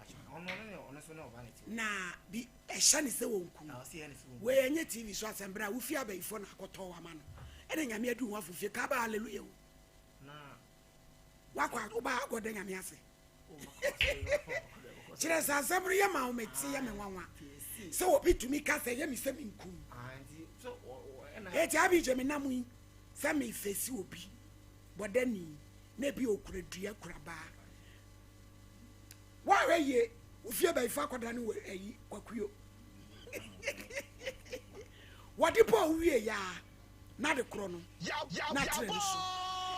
ono so na vanity na bi ehya ne se wonku na o say ye ne say we enye TV so asembra wo fi abaifo na akoto wa ma no ene nyame adu ho afofie ka ba hallelujah na wakwa oba agoda nyame ase chire sa asembra ye ma o meti ye me nwanwa se obi tumi ka se ye mi se mi nku anti so e ti abi je me namu yi se me fesi obi bodani na bi okura dua kura ba wa we ye ofie ba ifa akoda no ayi kwakuyo wadi po wie ya na de kro no na tire so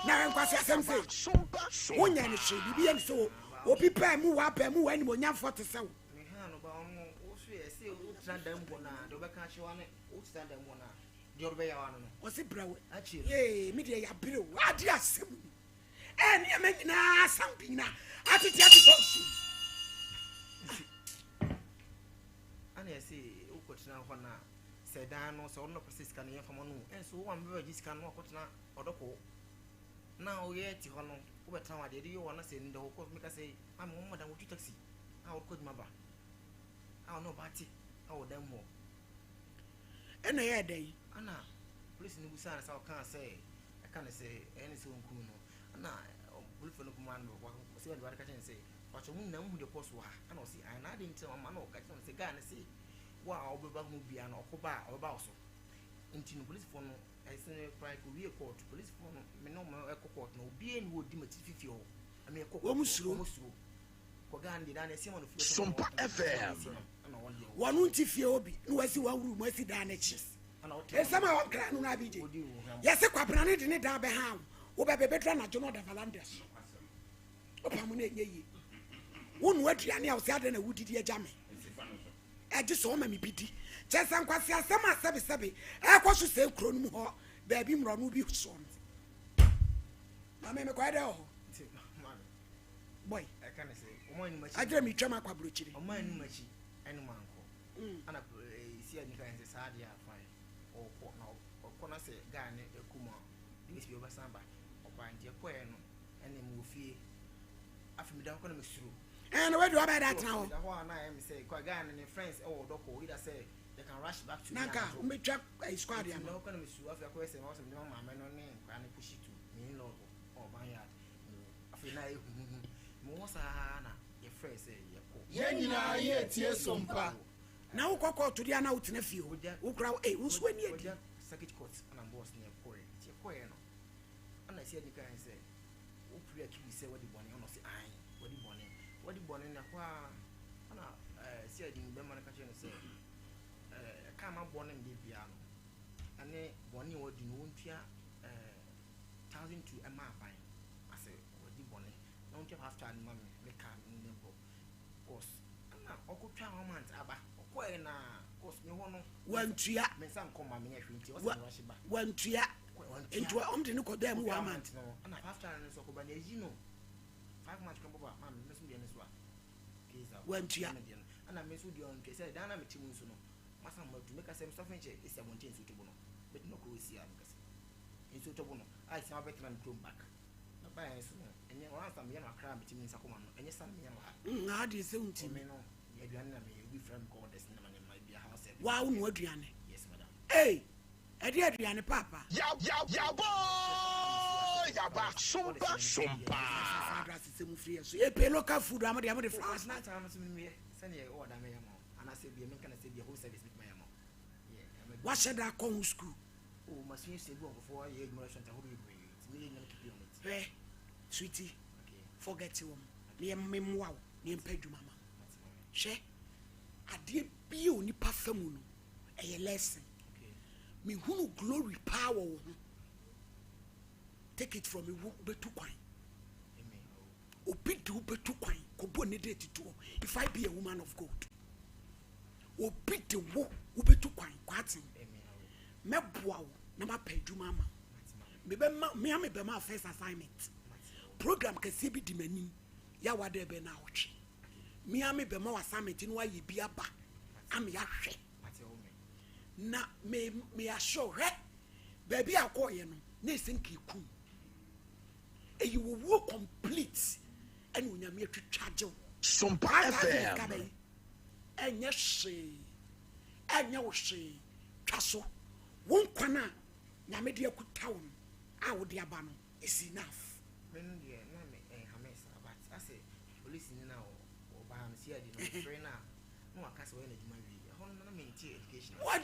na nkwasi asem se wonya ne hwe bibi en so obi pa mu wa pa mu wa ni mo nya 40 sew me ha no ba ono o so ye say o tranda mbo na do be ka chiwa ne o tranda mbo na de do be ya wa no o si brawe achi eh me de ya bire o adi asem ni e me nyina sampi na atiti tonsi ana ye say o ko tina ho na se dan no so no process kan ye famo no en so wa mbe register kan no ko tina odoko na o ye ti ho no wo betra wa de yo wa na se ndo ko me ka say am mo dan wo tu taxi a o ko dima ba a no ba ti a o dan mo ena ye dai ana police ni busa na sa o kan say e kan say ene se onku no ana police no kuma no ko se wa ka chen say wa cho mun na mu de post wa ana o si ai na de nti ma na o ka chen say ga na say wa o be ba mu bia na o ko ba o ba o so nti no police for no I say pride ko wie court police for no me no ma e court no obi en wo di mati fifi ho ame e court wo musuro ko ga ndi da na esi mo no Sompa FM wonu nti fie obi no wasi wa wuru mo asi da na chi e sama wa kra no na bi je yesi kwapra ne de ne da be ha wo be betra na jono da valandes opa mu na enye yi wonu aduane a wo se ade na wudidi agya me eje so ma me bidi chesa nkwase asema sebe ekwoso se kro no mu ho ba bi mro no bi so no ma me kwa de ho boy I can say omo ni machi agye me twama kwa brochiri omo ni machi enu manko ana si ani kan say saade ya fa o ko na say ga ne ekuma dis bi obasamba oba nje ko e no ene mu fie afimi da ko na mesuru and where do I buy that now the one I am say ko ga ne friends e wo doko either say they can rush back to nanka me twa squad ya no ko na mesuru afia ko say mo say me mama no ne kwa ne push to me lord o ban ya afia na e Mosana, your friend say, Yenina, ye tear Sompa. Now, Coco to the anna out in a few, who crowd a who's when you circuit courts and I'm boss near Korea, Tiakoyano. And I said, you can say, who pray to say what the bonnet, or say, I, what the bonnet, and I said in Beman Catcher say, come up born in the piano. And then bonnie what you won't hear 1,000 to a map. I say, what the bonnet. Don't you have to mammy make a nimble course. I'm not a good child, Abba, or quite course, no one one tria, may some come mammy, one tria, into a omni look at them woman. No, and after an so you know 5 months come over, mammy, miss me in this one. One tria, and I miss with you on case I don't have a team soon. Must have to make a same stuff and check is 17 suitable, but no go see in suitable. I saw better than come back. And you want some young crab between Sakuma and your son. How do you say to me? No, you be from goddess, and might be a house. Wow, Adriane. Yes, madam. Hey, Adriane, Papa. Yabo! Yaba! Sompa! A pay local food, I'm the first night. Send your order, and I said, be making a say the whole service with my ammo. What should I call school? Oh, must you say go before you ignorance and who you bring it? It's million to be on it. Hey, sweetie, forget you. Near memoir, near Pedro Mama. She, I did be only perfume, a lesson. Me who glory power. Take it from me, but too quite. Obit to but too quite, componited to if I be a woman of God. Obit the walk, ube too quite, quite. Me bow, nama Pedro Mama. Me am my first assignment. Program can see be demanding. Ya wade be na ochi. Me am be my assignment in why ye be aba. Am ya hwe. Na me assure baby akoye no. Na esenki ku. E you will work complete and when you me to charge. Sompa FM. Enye she. Enye wo she. Twaso. Won kwana na me de akuta won. A wo de aba no is enough. Men de na me Hamesa but I say police ni na o ba am see ade no free na no akase we na djuma wi ho na maintain education. Why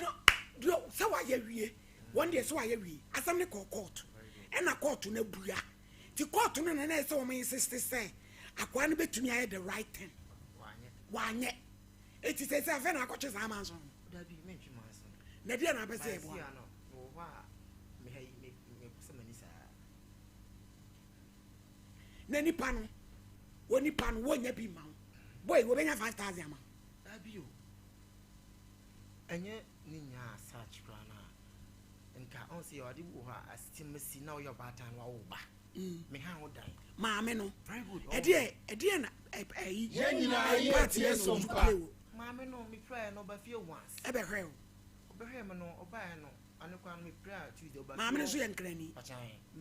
do say why ye wie? One day so why ye wie? Asam ne court. E na court na bua. Ti court no na say o me insist say akwa no betumi aye the right thing. Wanye. Eti say say afa na akwache sa amanso. Da bi mentwi manso. Na dia na be say bo. Nani pano, woni pan wonya bi ma. Boy, we benya 5,000 ma. Abio. Enye ni nya search plana. Nka on say odi wo ha astimasi na yo batan wa wo ba. Me ha wo dan. Ma me no. Very good. E na Ye nyina ye tie Sompa. Ma me no me pray no ba fie once. E be hwe o. Obehwe me no obae no anekwa no me pray Tuesday oba. Ma me no so ye nkrani. Pachan.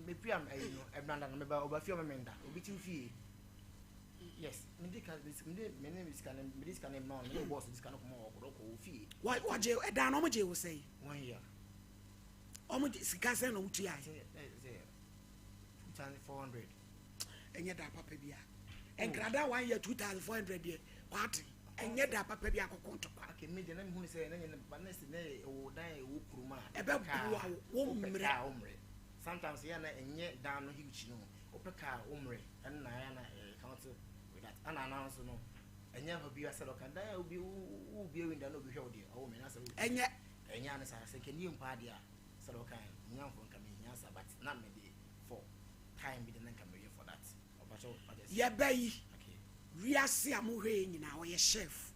Me pray am no ebranda no me ba oba fie o me menda. Obi ti fie. Yes, me dey can me name is can me this can no me boss this can come o ko fie. Why je e dan no mo je wo say. 1 year. Omo sika say no wuti ai. 2,400. Enye da papa bia. Enkrada 1 year 2,400 there. What? Enye da papa bia kokonto kwa. Okay, me dey na me hu say na banesi na o dan e wo kuruma. E be bua wo mre. Sometimes ya na enye dan no hichi no. Opeka umre and na ya na council with that. And announce no. Enye ho bia say lokan dan obi winda no bi hwe odi. O me na say enye na say can you mpa dia say lokan nyamfo nka me nya sa but na me dey for time bi dey na nka me for that. Yabai, Riasia Muhe in our chef.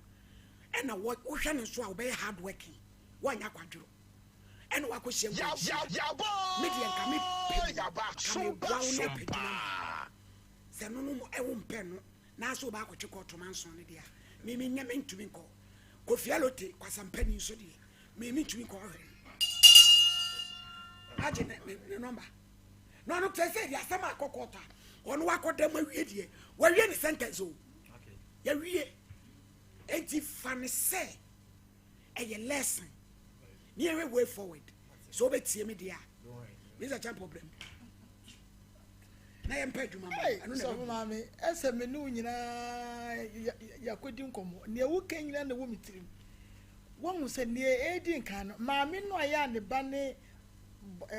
And a work ocean so obey hard working. One aquadro. And what was your medium come Sanono e peno na so ba ko chiko to manso ne dia me me nyame ntumi ko kofialote kwasampani so dia me me ntumi ko hwe aje ne number no tese dia sama akokota ono wakoda ma wie die wa wie ne sentence o ya wie enti fane se e lesson near way forward so betie me dia this a champ problem na yempa dwuma ma so mama ese me nu nyina yakodi nkomo ne wo kan nyina na wo mitirim wo se ne edi nka no maame no aya ne ba ne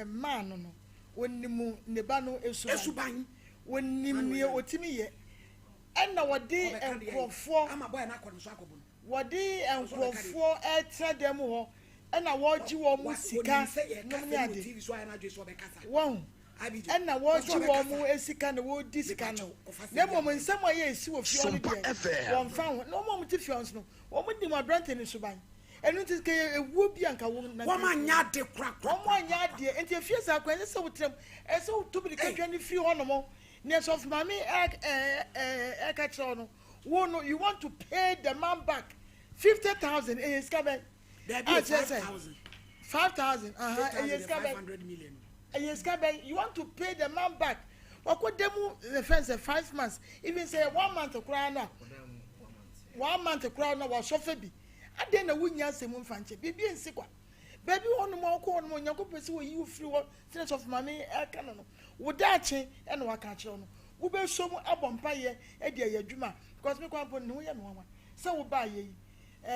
ma no no wonimu ne ba no esuban wonim ne otimi ye enna wodi enkrofo ama boy na akono so akobo wodi enkrofo etra dem ho enna woji wo mu sika no ne ade TV so aya na dwe so be kasa wo enna woji wo mu esika na wo di sika no na mom nsem aye esi wo fi on de won fa ho no mom ti fi on no wo mu di mo brante ni suban enu ti ke ewu bi anka wo na wo ma nya de kra wo ma nya de enti afie sa kwa se wo trem se wo to bi ka dwani fi ho no mo ne so of mami ka tro no wo no you want to pay the man back 50,000 is coming there be 5,000 is coming 500 million yes coming you want to pay the man back what demu the fence 5 months even say 1 month kra na 1 month kra na wa sofa bi ade na wunya asemu mfanche bibi ensikwa baby onu mo ko onu mo nyakopese wo yi free wo sense of mami aka no wo dache e na waka che no wo be so mu abompa ye e de ayadwuma because me kwampo ne wo ye me wanwa se wo ba ye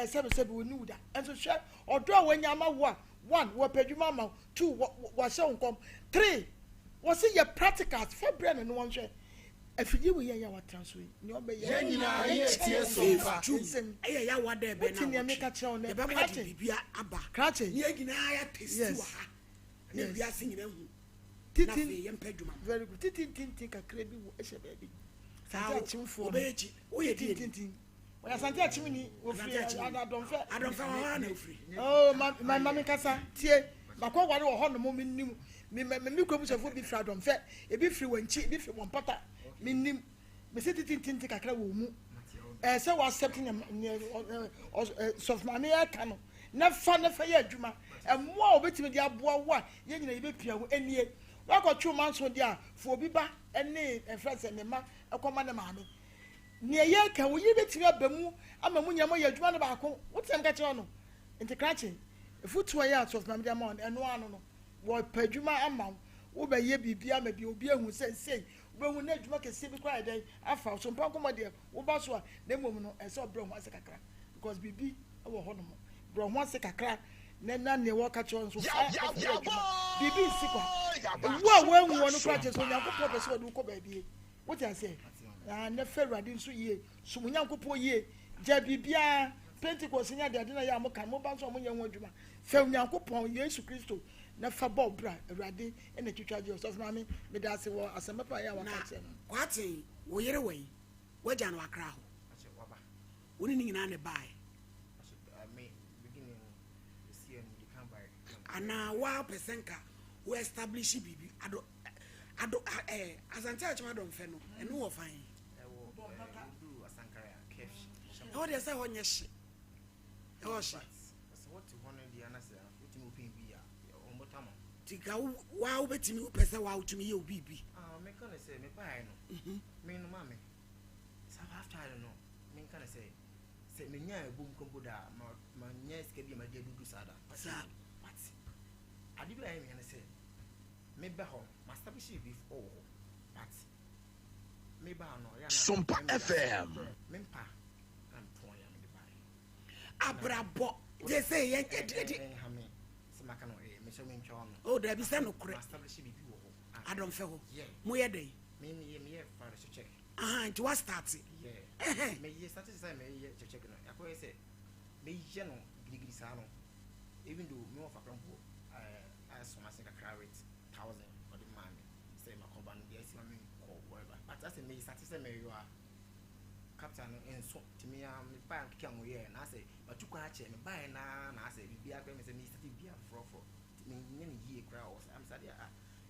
sebe wo ni wuda enso hwe odo a wanya ma wo a 1 wo padwuma ma 2 wo se nkom 3 wo se ye practicals for brain no won hwe afiji wo ye ya wa transfer ni o be ye nyina ye tie Sompa eye ya wa de be na tin ya me ka che on e be ma di bibia aba krache ni egina ya testi wa ha na bia se nyina hu titin na fe ye mpadwuma very good titin kakra bi wo ehye baby sa chimfo obeji wo ye titin wa santi achimini wo free adonfe wa na free oh my mama kasa tie makwa ware wo ho no mo minnim me ko busefo bi free adonfe e bi free wanchi e bi free wompata minnim me se titin kakra wo mu se wa accepting soft mama ya ka no na fa ye adwuma mo a obetimi di aboa wo a ye nyina ye be pia wo enie wa ko twu manso di a fo obi ba ene friends ne ma ekoma ne maame ne ye ka wo ye betimi abamu ama mu nyama ye adwuma no ba ko wotem ka che no enti krache efutu ya soft mama di amount eno ano no wo padwuma ama wo be ye bibia ma bi obi ehun sei wo na adwuma kese bi kwa den afa so Sompa Nkomo de wo ba so a na mom no ese obro ho ase kakra because bibi wo ho no mo bro ho ase kakra na ne wo ka cho so bibi sikwa wo wanwu no kwa che so nyankopɔ pɛ so wo ko ba bie wo ti ase na ferwade nso yie so nyankopɔ yie ja bibia Pentecost nya de na ya mo kan mo ba so mo nya ho adwuma fa nyankopɔ Yesu Kristo na fa bo bra awurade ene twitwa je so mami me da se wo asempa ya waka che no kwate wo yere wai waja no akra ho woni ni nyina ne bai ana wa pesenka wo establish bibi ado asante achima don fe no eno wo fan do asankara kefsh e wo de say ho nyeshi e wo shi so what you want the answer what you pay bi ya ombotamo tika wa wo betimi wo pese wa utumi ye obibi me can say me buy no me no mama so after I don't know me can say me nya ebum kombo da ma nya sika bi ma de dudu sada what adi bi I me say me be ho ma establish it before but me ba no ya na Sompa FM me pa am pon ya me buy abrabo they say yen ha me se maka no me so me ntwa no oh da bi se no kure establish it before adon fe ho mo ye dey me for so check nti what start me ye start say me ye check no akoy say me ye no gidi sa no even though me of akrampo I so ma say kakra rate 1,000 for the man say makoba no dey see me call whatever but as a me satisfy me you are captain and so to me me buy am kika mo here na say but you kwa che me buy na say bibia kwa me say me start bibia for me nyene yie kra o am say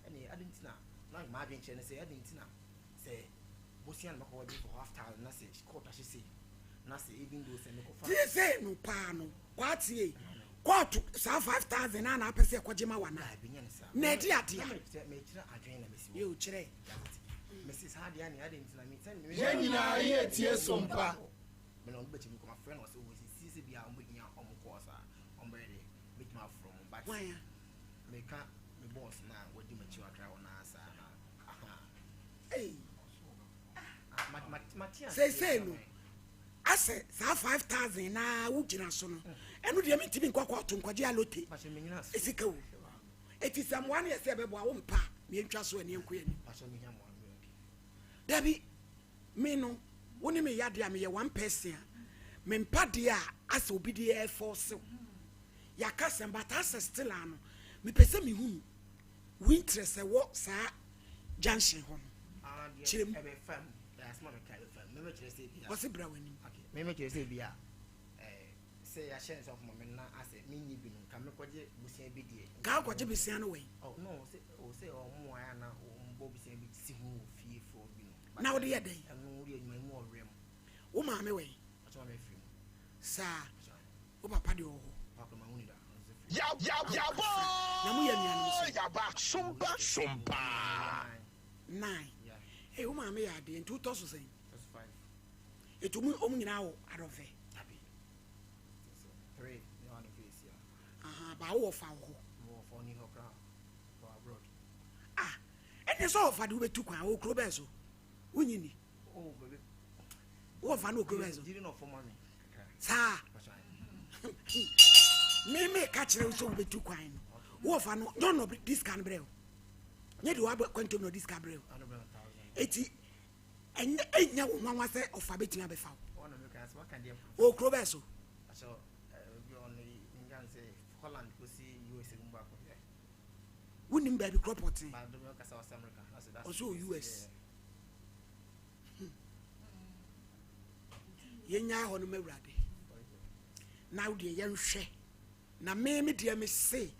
any adentina na ma adwen che ne say adentina say bosian makọ dey for half time na say court as she say na say even though say me ko fa say no pa no kwatie court sa 5000 na pese kwagema wana na di adia me kira adwen na me si yo kire Mrs. Hardy and adentina me send me Yenina ye tie sompa me no bet me ko my friend was always see bia on bia on course on ready bit my from but why me ka me boss na we di machi akra wona asa hey Matia say no ase sa 5000 na wo gina so no enu de me timi nkwa to nkwaje alote but me nyina esika wo eti samwan ye se bebo a wo mpa me ntwa so ani enko ani but me nyamo Debbie, me no, woni me yade a me ye one person. Me mpa de a ase obi de air force. Ya kasem but ase still ano. Me pese me hu. Winter se wo sa junction ho. Chirem ebe fam. That's my kind of fam. Me me kire say bia. What's it bra wani? Okay. Me kire say bia. Say ya share of mo me na ase me nyi bi no. Ka me kwaje busia bi die. Ka kwaje busia no we. Oh no, say o mo aya na o mbo busia bi si hu fie fo bi no. Na wo de ye den. Anu ri enyu mu orem. Wo ma me we. Aso me free. Sa. Wo papa de o ho. Papa ma huni da. Ya boy Na mu ye nuanu so. ya ba sompa 9. Yeah. Hey, wo ma me ya de 2000. That's 5. Etumu omu nyina wo adofe. Happy. 3. You want to face yeah. Aha, ba wo fa wo. More for ni hokra for abroad. Ah, ene so fa de wo betu kwan wo kro be so. Wunyini. Oh baby. Wo fa no kro be so. Didn't know for mommy. Sa. Me ka kire so wo betu kwan no. Wo fa no don't know this can brel. Nye de wa kwento no this can brel. 100,000. Eti enya wo nwa se ofa betima be fa. One of you guys what can they Wo kro be so. so we only Indian say Holland go see USA go back here. Wunim ba bi cropotin. But don't know South America. That's Also US. Yenya ho no mawurade. Na wo de yenhwe. Na me de me se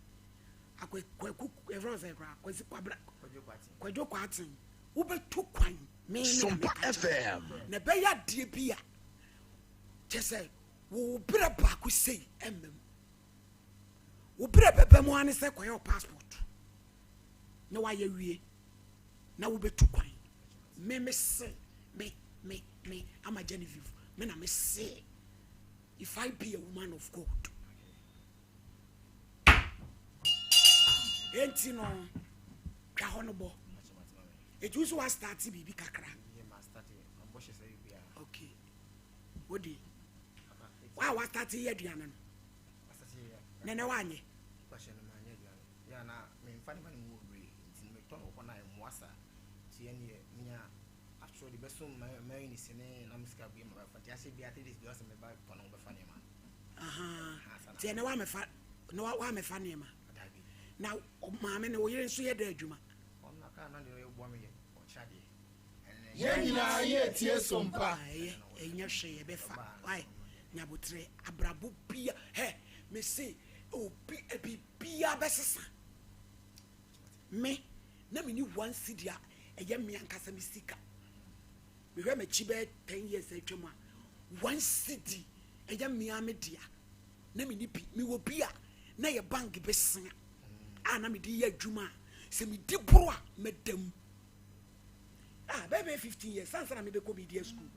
akwaku everose kra kwasi kwabra kwadwo kwatin wo betu kwan me Sompa FM na be ya de bia chese wo bra ba ku sei emem wo bra bebe mo ane se kwayo passport na wa ya wie na wo betu kwan me se me ama Genevieve me na me say if I be a woman of God enti no ka hono bo ejuso wa start bibi kakra okay wodi wa start ye aduane no nene wanye question no manya aduane ya na me mfani mani mu obre nti me ton ko na emuasa ti ye ne nya actually beso mai ni sene na muska bi ma fati ase bi ate this bi ose me ba ko no be fani ma aha ti ne wa me fa no wa me fa ne ma na maame ne wo yere nso ye da adwuma on na ka na de bo me ye o chade Yenina ye tie sompa enya hwe ye be fa wai nyabotre abrabo bia he me say obi ebi bia besesa me na me ni one city a eye me ankasa me sika me hwe me chibe 10 years atwam a one city eye me amedia na me ni bi me wo bia na ye bank besen ana me di ye adwuma se me di bro a medam baby 15 years sansa na me be ko bi dia school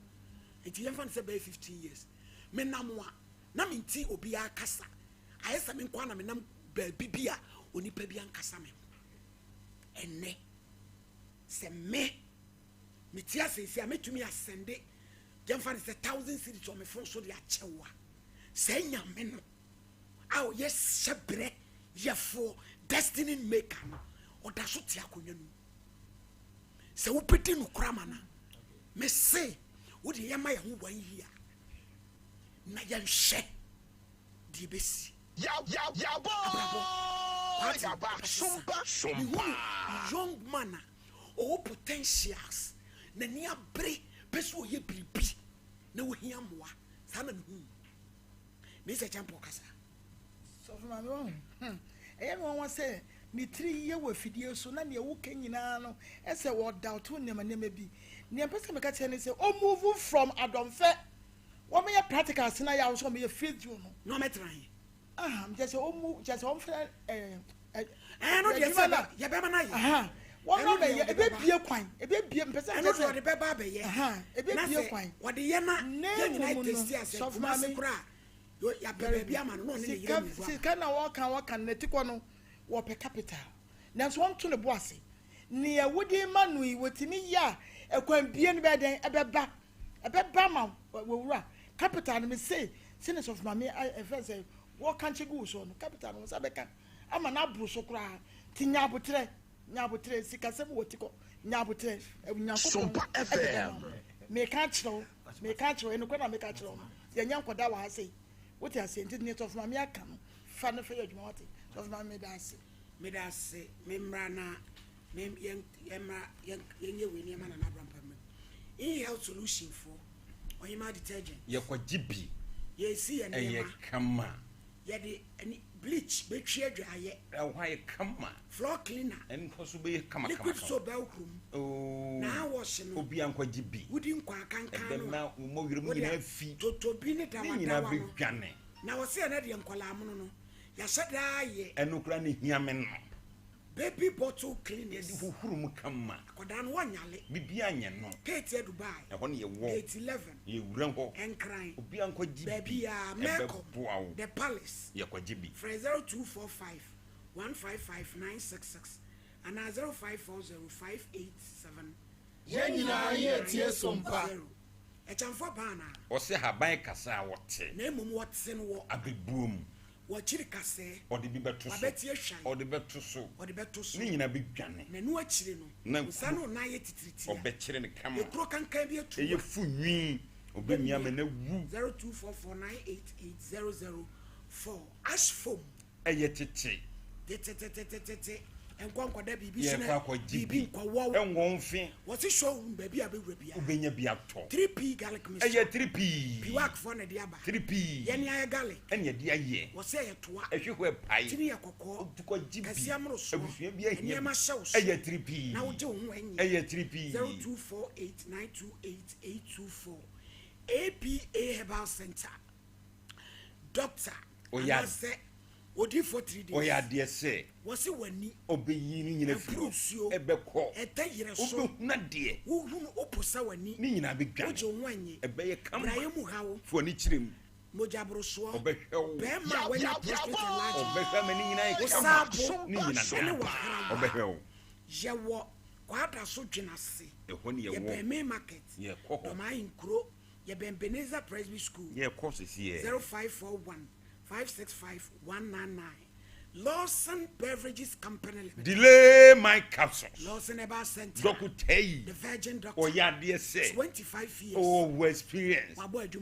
enti yem fan say be 15 years me namwa na me nti obi akasa ayesa me nkwa na me nam ba bibia onipa bi ankasa me enne se me ti asesi a metumi asende yem fan say 1000 cities on me phone so dia chewa se nya me no aw yes shebre yefo destiny maker no oda so ti akonya no se wo peti no krama na me se wo de yama ya ho wan hia na ya nhye di besi ya boy sompa young man oh potentials na ni abre peso ye biribi na wo hia moa sana me hu me se champo kasa so for my own everyone was say ni 3 year we fidie so na ne wo kanyina no ese wo doubt wo nema nema bi ne pese me ka tene say o move from adomfe wo me practical sina ya wo so me faith you no me try I'm just o move just on friend no dey say ya be ma na ye one no be e be bie kwan e be bie pese e no so de be ba be ye e be bie kwan wo de ye na ye nyina testi ase so ma se kura yo ya be bia ma no ne ye mu si kana wo kan netiko no wo pe capital na so on to ne boase ne e wodi manui wotimi ya ekwan bie ne be den e be ba ma wo wura capital no me say sense of mama e first say wo kan chegu so no capital no sa be kan ama na bru so kura ti nyabotre sikasem wotiko nyabotre nyanko Sompa FM me ka chiro eno kwa na me ka chiro ya nyanko da wa hase wote ase nti ne of mama aka no fa no fe adwuma wote of mama me da ase me mra na me yenye we ne ma na abrampa me in health solution for oyima detergent ye kwa jibi ye si ye ne ma kama ye de ani bleach be twa adwaye why kama floor cleaner en koso be kama liquid soap ukrum oh na wash no obi ankwa jibi wudi nkwa kankan no na mo wirum nyina fi totobi ne dawa nyina be dwane na wo se na de nkola amono no ya sheda ye enukura ne hiame no baby bottle cleaners di huhurum kama koda no wanyale bibia nye no Kate Dubai e ho ne ye wo 11 ye wura ho enkran obi ankwa jibi baby a meko the palace ye kwa jibi 0245 155966 and 054058 Yenyina ye tie Sompa e chamfo bana o se haban kasa wote na emom wote no wo abebuom wo chiri kase odi bi beto so abetie hwan odi beto so ni nyina be dwane na nu achire no usano na ye titiriti obekire ne kama e kro kankan bi etu eye funwi obemia me na wu 0244988004 ash foam eye tete enkonko da bibi shine bibi kwawo enwonfe wo se show baby abewura bia obenya bia to 3p garlic mix eye 3p biwak for na dia ba 3p ye ne aye garlic ene dia ye wo se ye toa ehwehwe pai tini ye kokko tukọ jibi kasia mro so abusua bia hia ma show eye 3p na wo je ho anyi eye 3p 0248928824 APA Herbal Center Doctor Oyase odi for 3 days oyade se wo se wani obeyi ni nyina fi ebekọ etayire so obehuna de wo hu oposa wani ni nyina be dwan oje ho anyi ebeye kama braye mu hawo fo ni kirem mojabro so obehwew be ma wani prostate large obehwe me ni nyina e kama sabo ni nyina da obehwew yewo kwada so dwenase ehwo ni ye yewo be me market ye koko do my nkro ye be Beneza Presby School ye courses here 0541 565 Lawson Beverages Company Limited. Delay my capsules. Lawson Herbal Center. Dokutei. The Virgin Doctor. Oyade se. 25 years. Oh, experience.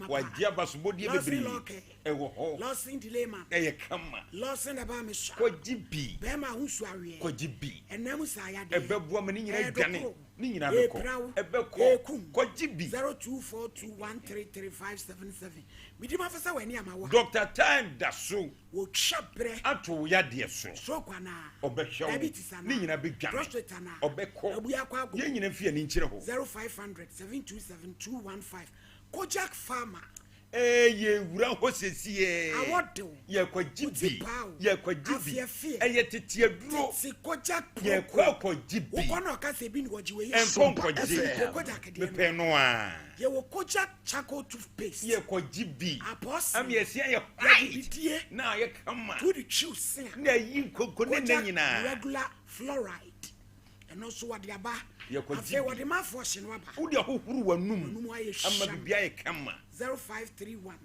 Wajia subodi Lawson Loke. Ewo ho. Lawson Delayman. Eye kama. Lawson Herbal Misha. Kojibi. Bema hunsu awie. Kojibi. Enemu sayade. Ebebua me ni nyina dwane. Ni nyina beko. Ebeko. Kojibi. 0242133577. Midima fasa weni amawa. Dr. Time Daso. Wo chabre. Ato yade so. Stroke na. Obehwe. Diabetes na. Ni nyina be dwane. Prostate na. Obeko. Obuya kwa go. Ye nyina fie ni nkyere ho. 0500-727-215. Kojak Farmer. Ye wura ho sesie. Awodo. Ye kwajibi. Ye kwajibi. Eye tete aduro. Si Kojak Pro. Ye kwajibi. Ukono ka se bi ni wojiwe ye. Enko kwajibi. Kojak de. Me pe no a. Ye wo Kojak charcoal toothpaste. Ye kwajibi. Apos. Am ye sia ye white. Na ye kama. To the choose. Na yi kokko ne nyina. Regular fluoride. And also what the aba. Ye kwajibi. What the ma for shin waba. Wo de hohuru wanum. Amma bibia ye kama. 0531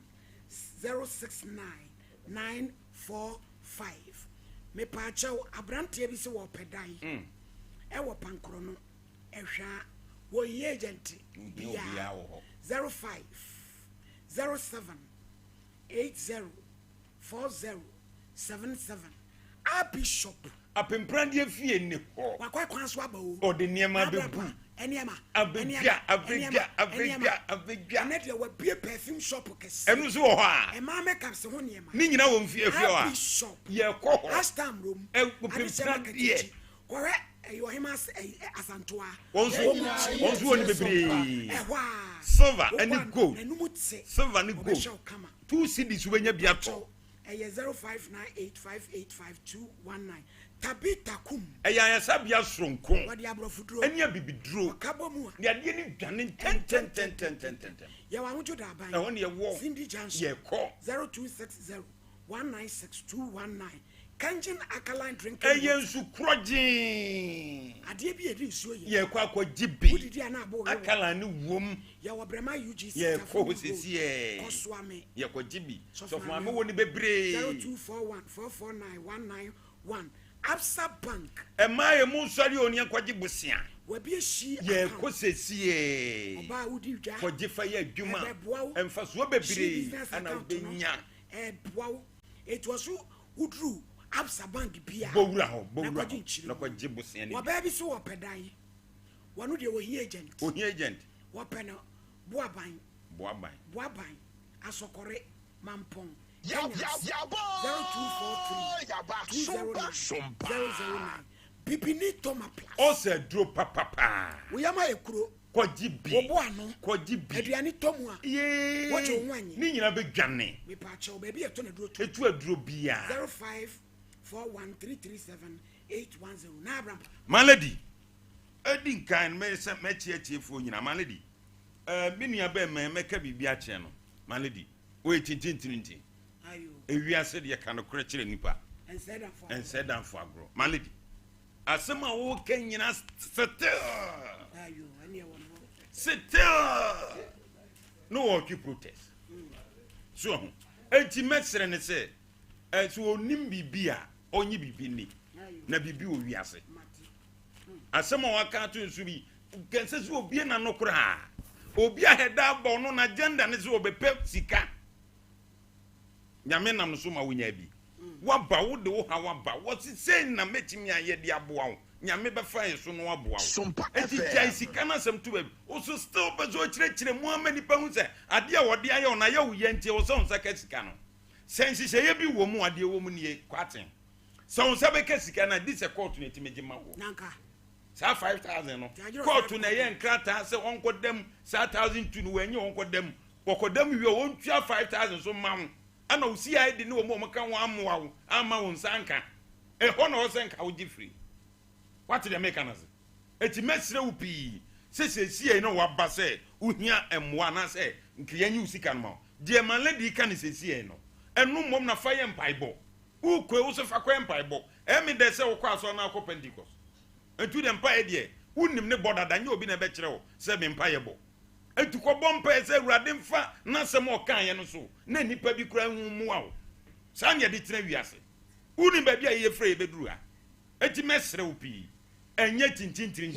069 945. Me pacho abrante bi se wo pedan. E wo pankro no ehwa wo ye agent bia 05 07 80 40 77 a bishop apemprande fie ne ho wakwa kwan so aba o ode niema bebu Eniema. Abegya. Net there will be a perfume shop. Enu so ho A mama comes to one yema. Ni nyina wo mfie a. Shop. Ye ko ho. Last time room. Pepra die. Correct. You him as Asantoa. Onzo oni bebre. Silver and gold. Silver and gold. 2 CDs wenya biato. 0598585219. Tabita kum. Eya ya sabia sronko. What the abrofudro. Enya bibidro. Kabomu. Ne ade ni dwane 10. Ya wa njo da ban. E won ye wo. Cindy Junction. Ye ko. 0260196219. Kanjin alkaline drink. Eyen su krojin. Ade bi edi nsuo ye. Ye kwa jibi. Udidi ana abo. Alkaline wom. Ya wa brema UGC. Ye ko sisi ye. Koswame. Ye kwa jibi. So for me woni bebre. 0241449191. Absa Bank. Ema ye mu sori oni akwaji busia. We be shi. Ye ko sisi ye. Oba udi dwa. Ko jifa ye adwuma. Emfa so bebre ana obenya. Boawo. It was udru Absa Bank bia. Bowura ho. Na ko jibusia ni. Wa ba bi so opedan. Wanu de wo hi agent. Ohi agent. Wo pena Boaban. Asokore Mampong. 0243 209 Bibini Toma Plus. O se dro papa. We am a kuro. Kwajibi. Oboano. Kwajibi. Aduane tomwa. Ye. What you want? Ni nyina be dwane. Me pa che baby e to na dro. Etu aduro bia. 0541337810. Na Abraham. Malady. Edi nkan me se me chiefo nyina Malady. Me nua be me ka bibia che no. Malady. O tintintintin. Ayo. Ewiase de ka no kure kire nipa. And said and for agro. Malady. Asema wo kenyina still. Ayo, ani won. Still. No work protest. So, enti mesre ne se so onim bibia onyi bibi ni. Na bibi o wiase. Asema waka to nsu bi kense so obi na no kra. Obi aheda bo no na agenda ne se obepe sika. Nyame nam so ma wonya bi. Waba wo de wo ha waba. What say na metimi ayede aboa wo. Nyame be fa yeso no aboa wo. Sompa enti jai sika na sem to baby. O so still be so kire mu amani pa hu se ade a wode aye ona ye wo ye ntie wo so nsa ka sika no. Sensi se ye bi wo mu ade wo mu nie kwaten. So nsa be ka sika na this court na timeji ma wo. Nanka. Sa 5000 no. Court na ye nkrata se onkodam sa 1002 no wenye onkodam. Okodam wi o ntua 5000 so ma wo. Ana usi ya de ne wo mo ka wo amwa wo ama wo nsanka e ho na wo senka wo gifri what the mechanism eti mesre wo pi sesesi no wa ba se uhia emwa na se nkiyanyi usika no de man lady kan sesesi no enu mom na fa ye mpaibo ukwe wo se fa kwa mpaibo emi de se wo kwa so na akọ Pentecost etu de mpa e de unim ne bodada nya obi na be kire wo se me mpa ye bo etu ko bompa ese urade mfa na sem okan ye no so na nipa bi kura hu mu awo san ye de tena wiase uni ba bia ye frɛ beduru ha eti mesre wo pi enye tintintin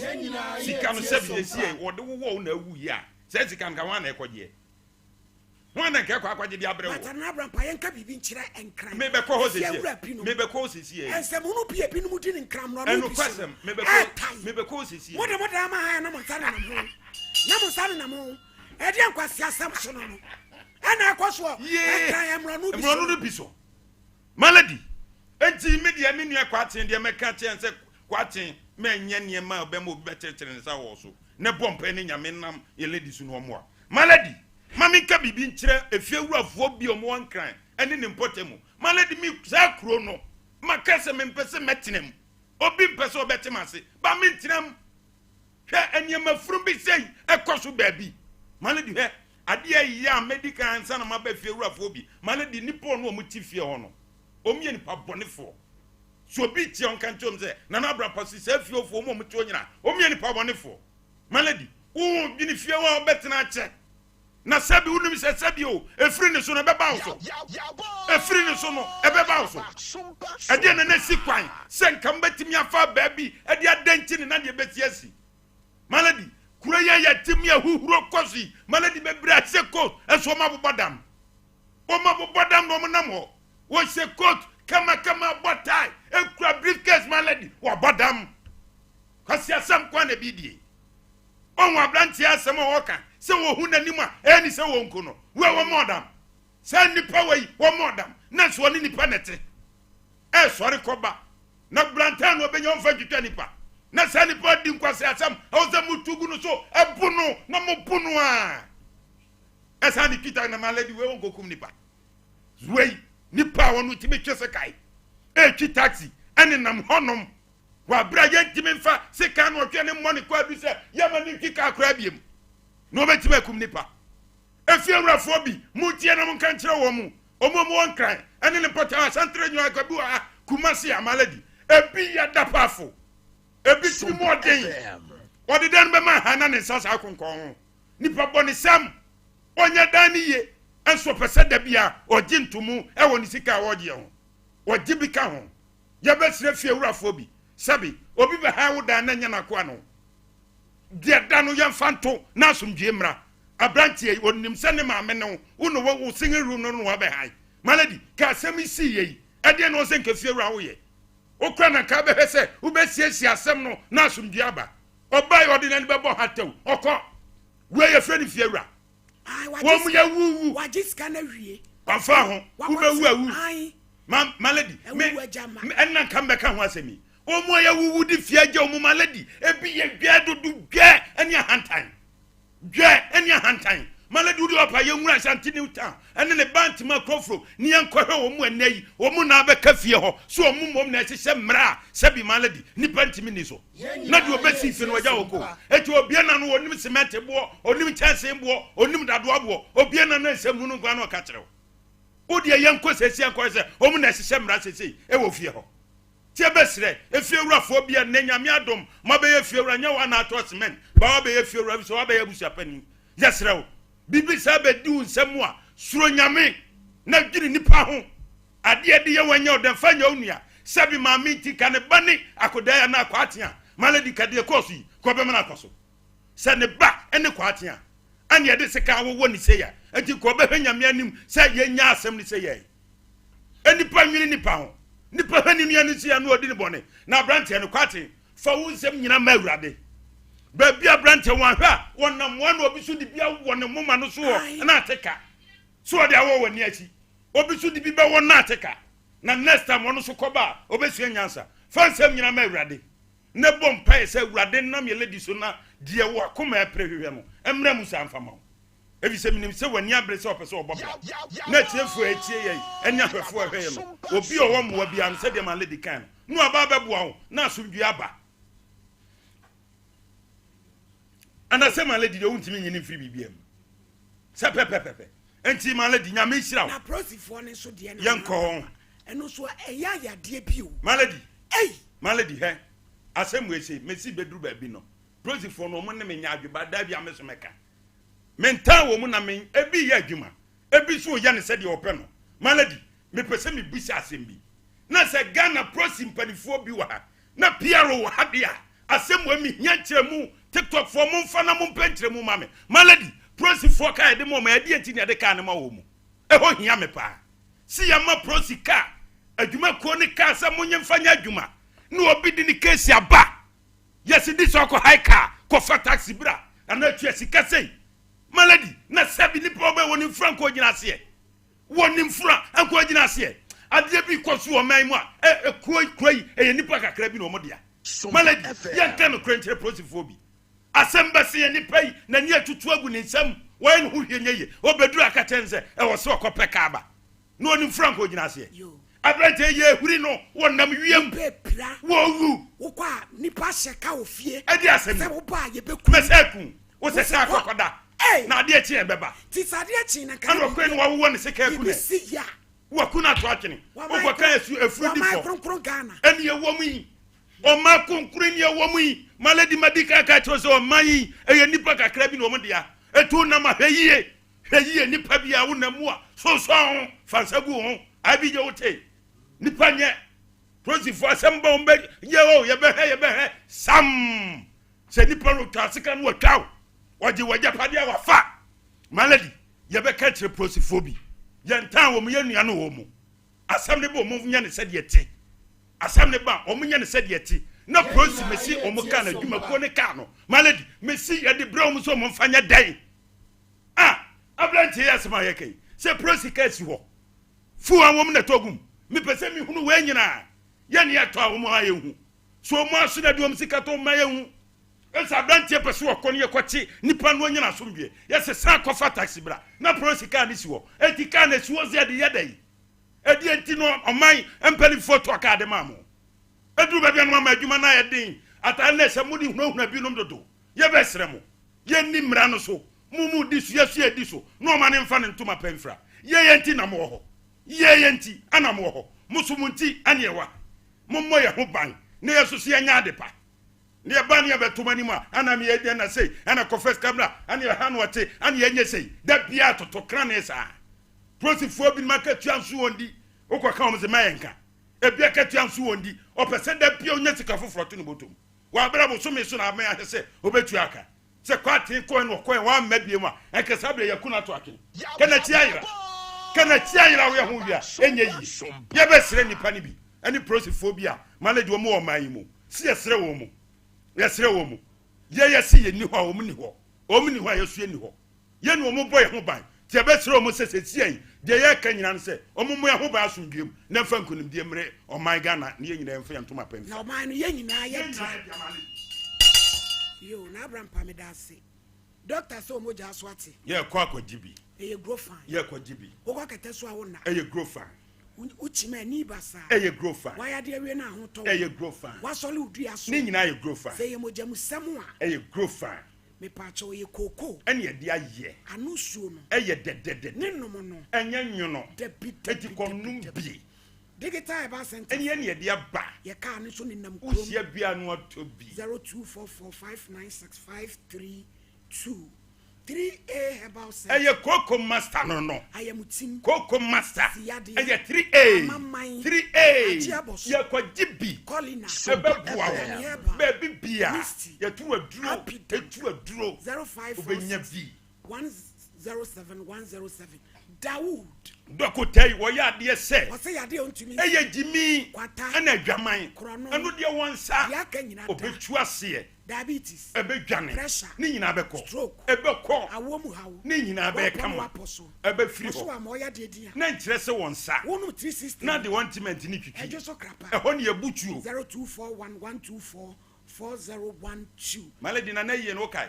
sika no se bi esie wo de wo na awu ya se sika nka wan na ekoje wan na ka kwaje di abre wo But na Abraham pa yenka bibi nkyira enkran me be ko ho sesie me be ko sesie ensem no pie bi no mu di nkram no enu kwasem me be ko sesie mo de ama ha na mo nsane na mo na mo nsane na mo e di ankwasi asam so no ana akwaso enkran emro no biso Malady enti media me nua kwaten de meka te ense kwaten me nye ne ma obem obi betetere ne sa wo so ne bompa ne nyame nam ye lady su no mo Malady mami ka bibi nkyere efiewurafo bi omo nkran ene ne mpotemu Malady mi za kro no makase me mpese metenem obi mpese obetemase ba me ntenam hwe enyema furu bi sei ekoso baabi Malady he ade ya medical answer na ma ba fiewurafo bi Malady nipo no omo tifie ho no omye nipa bonefo so bi ti on kan tom se na na bra pasi se fiofo omo omo ti onyina omye nipa bonefo Malady wo bi ni fie wa obetena che na sabi unum se sabi o efiri ne so no beba wo so efiri ne so no ebeba wo so ade na si kwan se nkam betimi afa baabi ade adanti ne na de beti asi Malady kura ya timi ahuhuro kosi Malady bebra se ko eso ma bobodam no mo nam ho wo se coat kama botai ekura briefcase Malady wa bodam kwasi asam kwa na bidie on wa branti asem woka se wo hu nanim a eni se wo nko no we wo modam se nipa wei wo modam na so ni nipa nete sori koba na brantan no benya mfa twitwa nipa na se nipa di nkwase asem awza mutugu no so ebunu na mopunu a esa ni kita na maledi we won kokum nipa zuwei nipa wonu timi twese kai twi taxi ene nam honom wa bra yentimi mfa se kan no twe ne money kwa bi se yama ni kika akra biem no betime akum nipa efi awrafo bi mutie na monka nkire wo mu omomo won kran ene ne pota santre nyu akabu a kumasi amaledi ebi ya dapafo ebi timi mo den odi den be ma hana ne sasa akonkon nipa boni sam onya dani ye enso pese da bia ogi ntumu e woni sika wogie ho ogi bi ka ho ya be sire fi awrafo bi sabi obi be ha wo dan na nya na ko no dia danu ya fanto na asumdue mra abrantie onim se ne ma me no uno wo singing room no wa be hai maladi ka asem si ye e de no se nka fi awra wo ye okra na ka be se wo be siesie asem no na asumdue aba obai ordinary be bo hatew okọ we ye fredi fi awra wo mu ya wu wa jiska na wie afa ho wo be wu awu maladi me enna kan be ka ho asemi omo ya wuwu di fiaje omo maladi ebi ye gwa dudu gwa eni ahantan maladi udi opa ye nwura santini uta ene ne bant ma krofro ni enkohwe omo anayi omo na be ka fie ho so omo mom na ehye mra sabi maladi ni pantimi ni so na di obesi fi no waja woko eti obia na no onim cement bo onim chance bo onim dado abo obia na na nsem no gwa na ka kire odi ye enko sesi enko se omo na ehye mra sesi e wo fie ho tiebesre efiewura fo bia nanyame adom mabe efiewura nya wa na atosmen ba wa be efiewura so wa be abusia pani yesrew bibi sabe di unsemu a suro nyame na giri nipa ho ade ade ye wanya odem fanya onua sabi ma minti kan bani akoda ya na akwatia maladi kade kosi ko be mana koso se ne ba ene kwatia ane ye de seka wo ni se ya enti ko be nyame anim se ye nya asem ni se ye enipa nwini nipa ho nipa hani nua ni sia no odi ne bone na branche no kwate fa wunsem nyina ma awurade ba bia branche wan hwa wonam wan obi su di bia won moma no so na ateka so odi awo wani achi obi su di bi ba won na ateka na next time won so koba obesu nyansa fa nsem nyina ma awurade ne bom pa se awurade nam ye lady so na die wo akoma aprehwe no emra musa amfama ebi se minim se wani abrese opese obobra na tiefo etie ye enya hwefo ahwe no obi owo mo bia no se de ma lady kan no aba beboa ho na asumdue aba ana se ma lady de wuntimi nyini mfiri bibiam se pepepepe enti ma lady nya me hira na prosifo ne so de na yanko eno so eya ya de bi o ma lady ei ma lady he asem we se mesi bedru ba bi no prosifo no mo ne me nya adweba da bia me so meka menta wo mu na men ebi ya adwuma ebi so ya ne se de ope no maladi me pese me busi asem bi na se Ghana prosim panifo bi wa ha na piero wa ha dia asem wa mi hia kire mu TikTok for mu mfa na mu pentre mu mame maladi prosim for ka de mo ma ade enti ne de ka ne ma wo mu e ho hia me pa si ya ma prosika adwuma ko ne ka sa mu nyemfa nya adwuma na obi di ni case aba yes this oko high car ko fa taxi bra ana tue sika sei maladi na sabi ni problem woni franco gina se woni mfra anko gina se ade bi koso o man mu a kroi e nipa kakra bi no modia maladi yanta no krentere prosifobi asemba se nipa yi na ni atutu agu ni nsam wan hu hwenye ye obeduru akatense e wo se okopeka aba no woni franco gina se abrante ye huri no wonam wiem pepra wo wu wo kwa nipa sheka ofie ade asem se wo ba ye beku meseku wo se sa kokoda na ade echi ebeba ti sade echi na kan wo kwen wo ne seka ku ne si ya wo ku na to atwene wo ko kan esu efru di fo kronkron Ghana eni ye wo mu yi o ma konkrin ye wo mu yi maladi madika ka to so man yi eye nipa kakra bi no mo dia etu na ma heyie nipa bi a wo na mu a so fansagu ho abi je wote nipa nye prosifo asamba ombe ye be sam se nipa ro tasika no twaw waje padia wafa maladi ye be ka kire prosifo bi ye ntan wo mu ye nuano wo mu asam ne bo mu nya ne sede ti asam ne ba o mu nya ne sede ti na prosi mesi omuka na dwuma ko ne ka no malady mesi ya de bro so mo mfanya dan abrantie yasema yake se prosi kasi ho fu anwom na togum me pese mi hunu we nyina ya ne yato awom ayehu so mo aso na duom sika to mayehu esa abrantie pese wo ko ne yekochi nipa no nyina so mbie yese sa kofa taxi bra na prosi ka ne si ho eti ka na si wo zia de yedai edi enti no oman empeli photo ka de mamo edu ba bia no ma adwuma na yedin ata na se mudi hunu bi nom dodo ye besre mo ye ni mra no so mumu disu yesu ediso no ma ne mfa ne ntoma pemfra ye yenti na mo ho ye yenti ana mo ho musumunti anewa mommo ye ho ban ne yesu se anya adepa ne ye ban ye betoma ni ma ana me ye na sei ana confess camera ana ye hanu ate ana ye nye sei da bia toto krane sa prosifo bi market ansu wondi okwa o mze mayenka ebia ketu ansu wondi opese da bia onya sika foforo to ne botom wa bra bo so me so na me ya se obetu aka se kwati ko en ko en wa mabie mu a enke sabre yakuna to akin kana tiayira we ho wia enye yi ye be sere nipa ni bi ani prosifobia manage wo mo o man yi mu si ye sere wo mu ye si ye ni ho o mu ni ho ye su ye ni ho ye ni o mo boy ho ban ti e be sere o mo sese ti yin de ye ka nyina no se o mo ye ho ban asundwem na fa nkunim de mre o man Ghana ne ye nyina enfa yantoma pam na o man no ye nyina ye yo na Abraham Pamedase doctor so moja aswati ye kwa jibi ye grow fine ye kwa jibi o kwa keteso a wona ye grow fine uchima ni basa ye grow fine why de we na ho to ye grow fine wa sole udu aso ni nyina ye grow fine say ye moja musemu a ye grow fine me pa cho ye koko ene ye de aye anu suo no ye de ne nomo no enye nwono de bi eti konum bi digital ba center ene ye de aba ye ka anu so ni nam krom usia bia no to bi 0244596532 3A about center eye koko master no I am team koko master eye 3A ye kwa jibi Colina ebebua baby bia ye tu aduro etu aduro 054107 Dawood Dokotai wo ya de se wo se ya de ontumi eye jimi ana adwaman anu de wonsa ya ka nyina obetu ase diabetes ebedwane pressure ni nyina beko stroke ebeko awomu hawo ni nyina be kama ebefiri ho so am oya de dia na nkyere se wonsa wonu 360 na de wantement ni twitwi ejo so krapa eho ne ebutuo 0241124012 maledi na ye no kai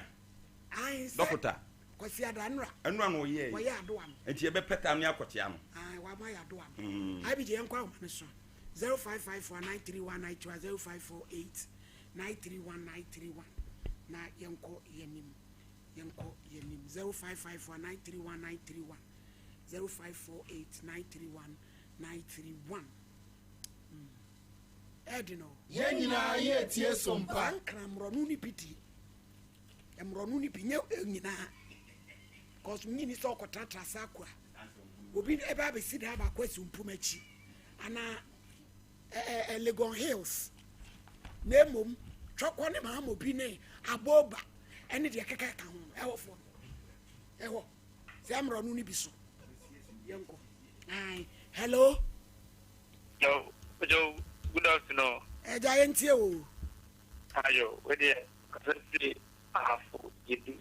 dokota kwasi adanra enura no ye wo ya ado am enti ebe peta no yakotia no wa ma ya ado am abi je enkwa o so 0554931920 0548931931 na yenko yenim 0554931931 0548931931 edino ye nyina ye tie sompa kramronu ni piti emronu ni pinye nyina cause nyini so kwatatra sakwa obi ebe abesi da ba kwasi mpumachi ana Legon Hills nemom twakwa ne ma obi ne aboba ene de keka ka ho ewofo ewo se amronu ni biso yenko ai hello Joe, good afternoon. Giant o Ayo, we dey kasi afu yidi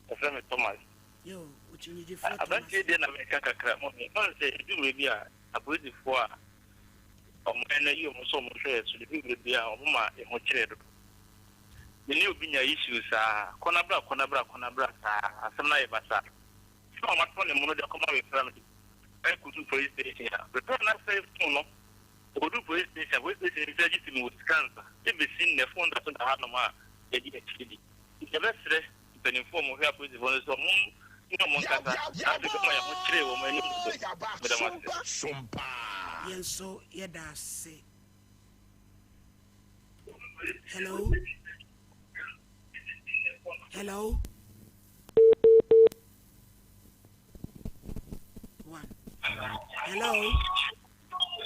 efrem Thomas. Yo, uchinyi di foto. Abanti dey na me kakra mo me. On say du me bi a apolisi fo a omo ene yi omo so mo hwe so bi bi a omo ma e ho kire do. Me ni obi nya issues a konabra sa asem na ye basa. So ma to ne mo no de koma we frem. I could do police station. Return na say no. Odu police station register me with cancer. If we seen the phone that on the ma e di actually. If the best to inform we have police for so no mo kata. After come ya mo kire wo mani mo. Sompa. Yen so ye da say. Hello. Hello. One. Hello.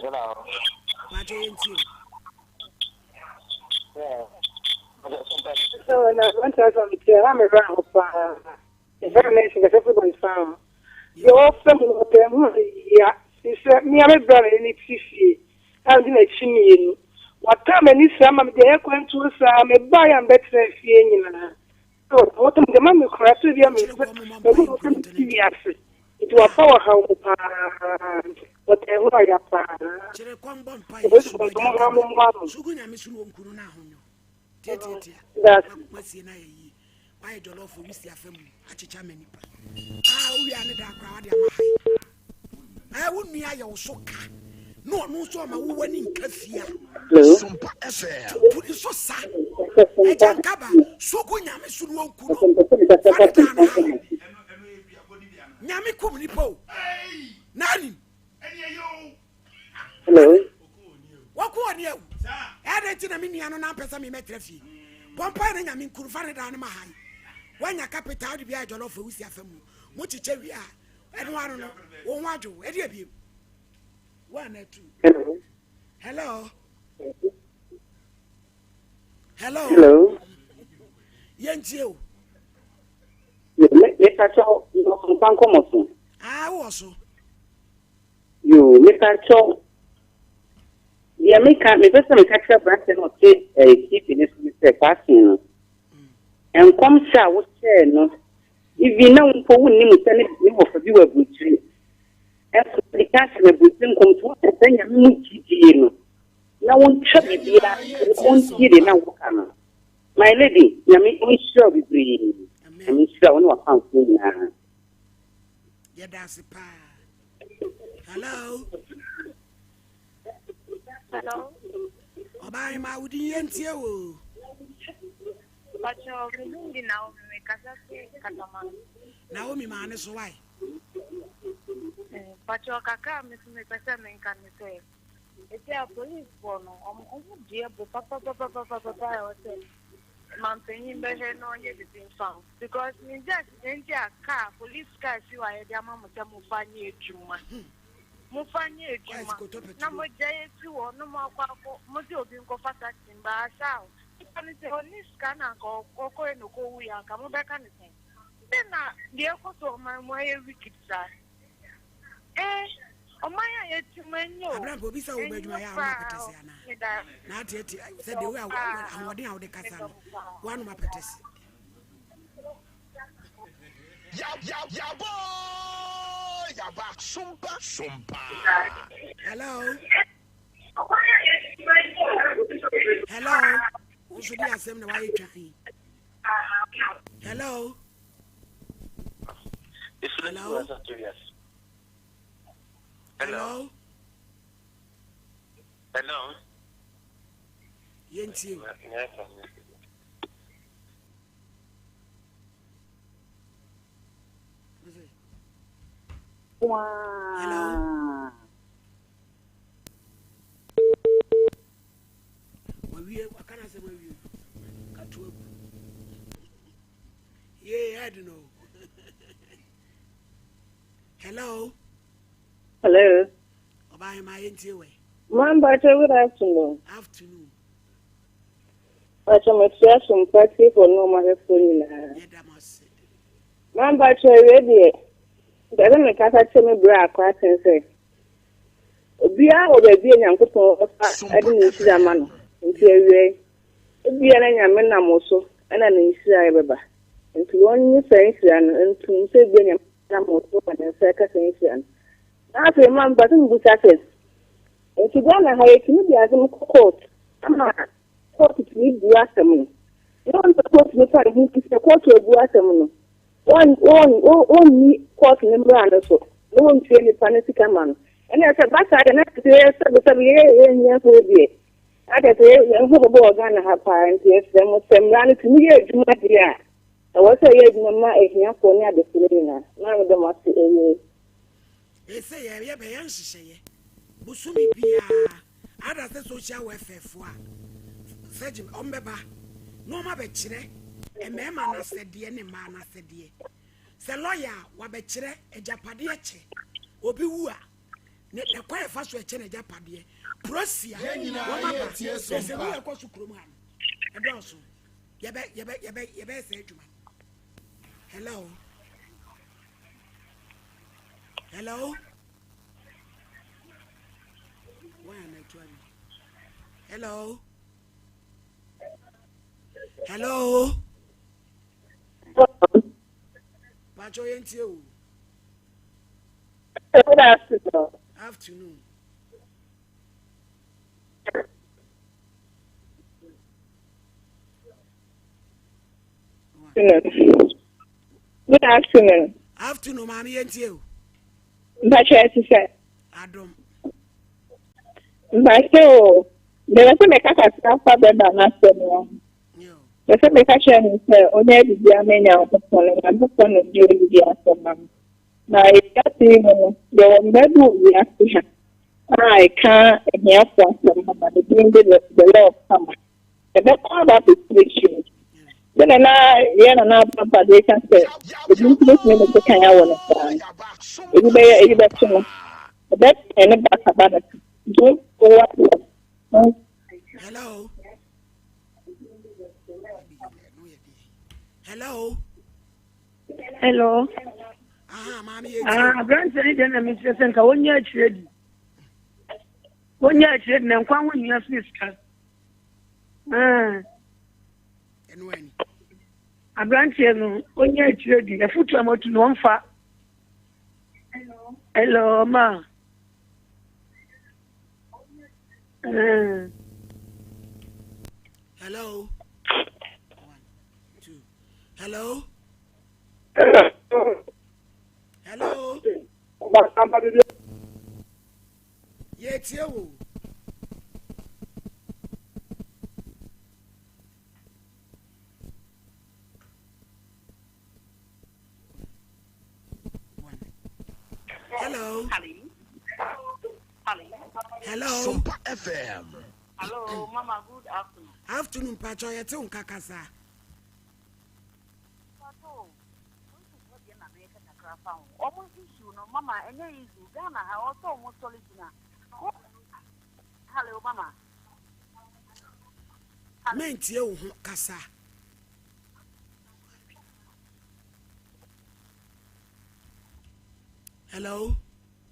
Hello. What are you doing? Yeah. So, no, one time I'm around for examination because everybody's found. You all family of them, yeah. She said, me, I'm a brother in the PC. I'm in a chimney. What time any summer they went to some buy and better feeling. So, what the mammy crashed with your it was power how whatever I have. Chere kwamba mpa This Yesu was bajaka one. sugunya misunu onkunu na ahonyo tietietia That's masie na yi why jollof wisi afem achicha manipa uwi ane da akra wade amahai wonu aye wo soka no onu so ma wo wani nkafia Sompa FM. puri so sa ejankaba sugunya misunu onkunu fada na nyame kum ni po nani hello. wako oni ewu ade ti na me nua no na pesa me metrafi pompa na nyame nkurufa ne da ne mahai wanya capital de bia jollof wusi afamu mo chiche wi a eno anu no wo nwadwo edi abiem 1 and 2 hello hello Hello. yentie o Mr. Cho, Sompa Nkomo. wo so You, Mr. Cho. The American, me catch up brand and okay, keep in this passing. And come share what share no. If you know for one name, send it for you a good tree. And the cash and a good thing comes to and then you meet now one chop it here, one kid in our my lady, Yami, we sure be free. I'm sure one was something. yeah that's a pa hello Hello. obai ma udi yentie o Pacho, mimi Naomi mekasasi katama. Naomi ma ne so wai Pacho kaka mimi pesa menkanise. Eti a police bono, omo dia bo papa hotel. Mampenyi behe no nye bitin fan. Because me just enja car, police car si wa ye dia mama cha mufanye ejuma. Mufanye ejuma. Na mo jaye si wo no mo akwa mo di obi nko fasa timba sao. Ani se police kana ko eno ko wu ya ka mo be kan se. Na die ko to ma mo ye wikitsa. Omaya yetumenyo. Abraham obi sa wo badwuma ya ma petesi ana. Na ati said the way awode awode kasa no. Wanu ma petesi. Ya boy, ya back Sompa. Hello. Hello. Uso di asem na why twan. Hello. Hello. Hello. Hello. Yentie. Hello. Wawie wakana se wawie. Katu abu. Yeah, I don't know. Hello. Hello. Obai ma yentie we. Ma'am, good afternoon. Afternoon. Pacho, me some party for no matter for you. Yeah, that must. Ma'am, ready. Doesn't make us tell me bra class and say. Bia or the being young people, I didn't see that man. Into a way. Be an enemy also, and an issue. Into one sense and to say being a motor and second sense. After a man, but in good access. And to go and hire to be as a court. I'm not court to leave the afternoon. You don't suppose to find who is the court to the afternoon. One court member and so. No one to any panic man. And I said, but I cannot say 7 years will be. I said, I'm going to have parents, yes, there was some run to me, you might be. I was a year, Mamma, a year for near the Filipina. None of them must be a say ya be yan hihye busumi bia ada se social welfare fo a sejim ombeba no ma be kire emema na sede ne ma na sede se lawyer wa be kire ejapade eche obi wu a ne kwa fa so eche ne ejapade prosia wo ma ba se wo ko su krom ha edoso ye be se adwuma hello. Hello? Why am I trying? Hello. Hello. Pacho yentio. Good afternoon. Afternoon. Good afternoon. Afternoon, mommy yentio. Pacho yentio. Adam. Pacho. There was a mechanic for the national. The same mechanic is only the Armenia of the phone and the phone of the Aston. Now, it's got the bedroom reaction. I can't hear from somebody doing the law of summer. And that's all about the situation. Then another papa, they can say, the business minutes can I want to say. It's better. That's any back about it. Don't go up. Hello. Hello. Hello. Mommy. Grandson, then I'm Mr. Senka, 1 year trade. 1 year trade, and 1 year fiscal. And when a grandson, 1 year trade, a foot to one fat. Hello, ma. Hello. 1, 2. Hello. Hello. Yes, you. Hello. Hello. Sompa FM. Hello, Mama. Good afternoon. Afternoon, Pacho. Yete unkakasa. Almost issue, no, Mama. Any issue, Ghana. I also almost solid now. Hello, Mama. Menti you kasa. Hello.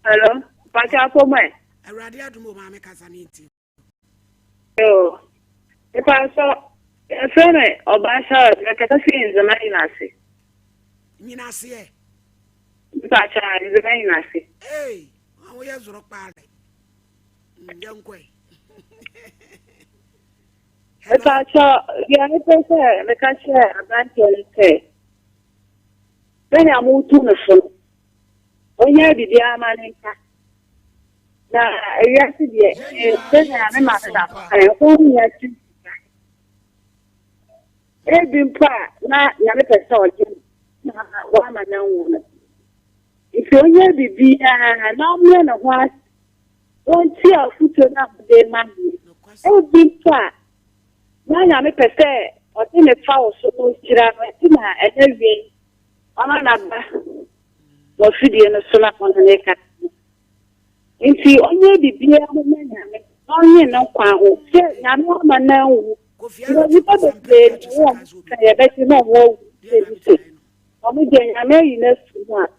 Hello. Pacha for me. Eradi adumo mama kasa niti. Yo. If I saw a friend of Basha, like a thing, the Marinasi. Minasi. Pacha is the Marinasi. Hey, we have rock party. Young quay. Pacha, yeah, the cashier, a bank say. Then I moved to the phone. When you did the Amanica. Now, yesterday, then I'm a home yet. Been part, not Yamaka Sergeant. One man, woman. If you be no man of what won't see a foot enough the money. Been part. Now Yamaka say, or in a foul so Chiratina at every another was feeding a solar on the neck. If you only be a woman, only no quaho, say, Yaman now. You got to say, I bet you know what you say. Only the American one.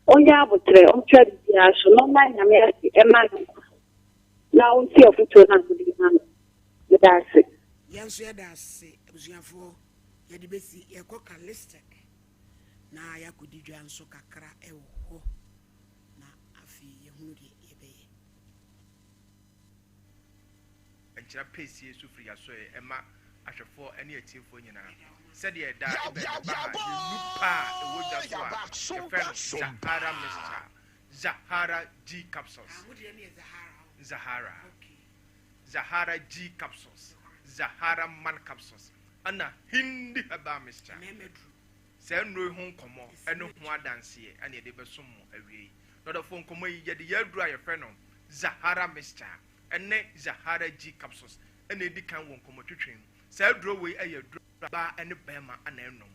Only I would try, I'm trying to be a so long line American, a man. Now, see of it to not be man. That's it. Yes, that's it. It was your for your debate, your cock a listed. Now, I could do and so cacra, oh. And Chapesi is free as well, Emma, I shall for any team for you now. Said ye that Zahara Mr. Zahara G capsules. Zahara G capsules. Zahara man capsules. Anna Hindi about Mr. Send no home come on, and no more dance here, and yet they were some away. Not a phone come yet the year dry a friend on Zahara Mr. And ne Zahara G capsules, and they can't come to train. Sell draw away a bar and a bema and a no.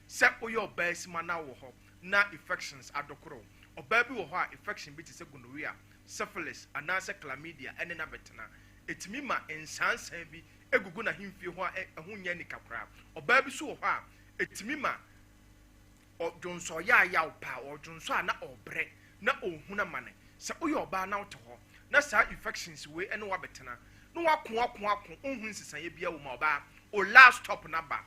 Set for your best man now, na infections at the crow, or baby or high infection bit is a gonorrhea, syphilis, and answer chlamydia, and an abetana. It's mima and sans heavy, a guguna him feel a hunyani capra, or baby so high, it's mima. Or John saw ya pa or John saw na or bread, na o huna money. So your bar now to her. Na sa infections way and wabetana. no wako unhu nsesaye bia wo ma oba o last stop number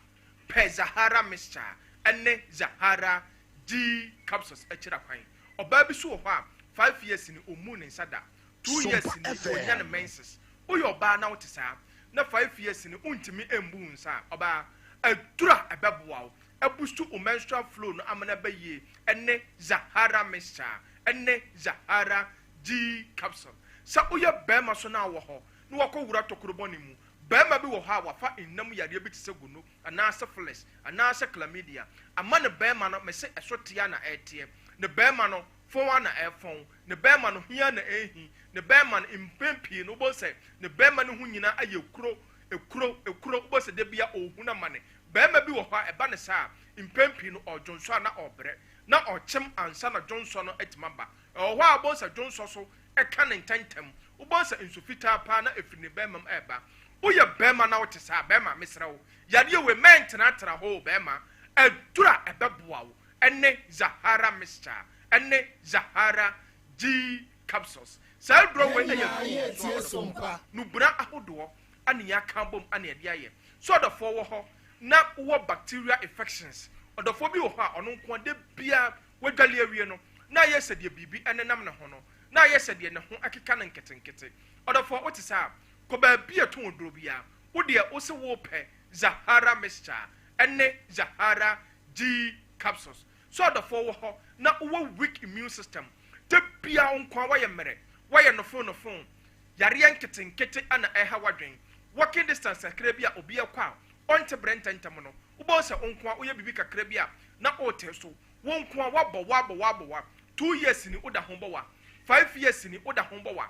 pe Zahara mixture ene Zahara G capsules echira kwan oba bi so ho a 5 years ni omu ne nsada 2 years ni onya ne menses uyo oba na wote saa na 5 years ni untimi embu nsa oba adura ebeboa wo ebustu o menstrual flow no amana baye ene Zahara mixture ene Zahara G capsule sa uya bema so na wo ho no wako wura tokoroboni mu bema bi wo ha wafa innam yade bi tse gunu ana syphilis ana chlamydia amane bema no me se esotia na etie ne bema no fon na efon ne bema no hia na ehi ne bema no impempi no bo se ne bema no hunyina aye ekuro bo se de bia ohuna mane bema bi wo ha eba ne sa impempi no ojonso na obre na ochem ansa na jonso no etimaba ho a bo se jonso so eka ne ntentem wo se insufita pa na efini bema eba uye bema na wote sa bema misrawo yade we mentena tra ho bema edura ebeboa wo ene Zahara mixture ene Zahara G capsules sa dro we eye sompa no bra ahodo ane ya kambom ane ade aye so the for wo ho na wo bacteria infections odofo bi wo ho a ono nko de bia wadwale awie no na yese de bibi ene nam ne ho no na yese de ne ho akeka na nketenkete odofo wote sa ko ba bia to odro bia wo de wo se wo pe Zahara mixture ene Zahara G capsules so odofo wo ho na wo weak immune system de bia nkwa wa ye mere wa ye no phone yare nketenkete ana eha wadwen walking distance akra bia obi akwa onte brententem no wo bo se nkwa wo ye bibi kakra bia na o te so wo nkwa wabo 2 years ni oda hombo wa 5 years ni oda hombo wa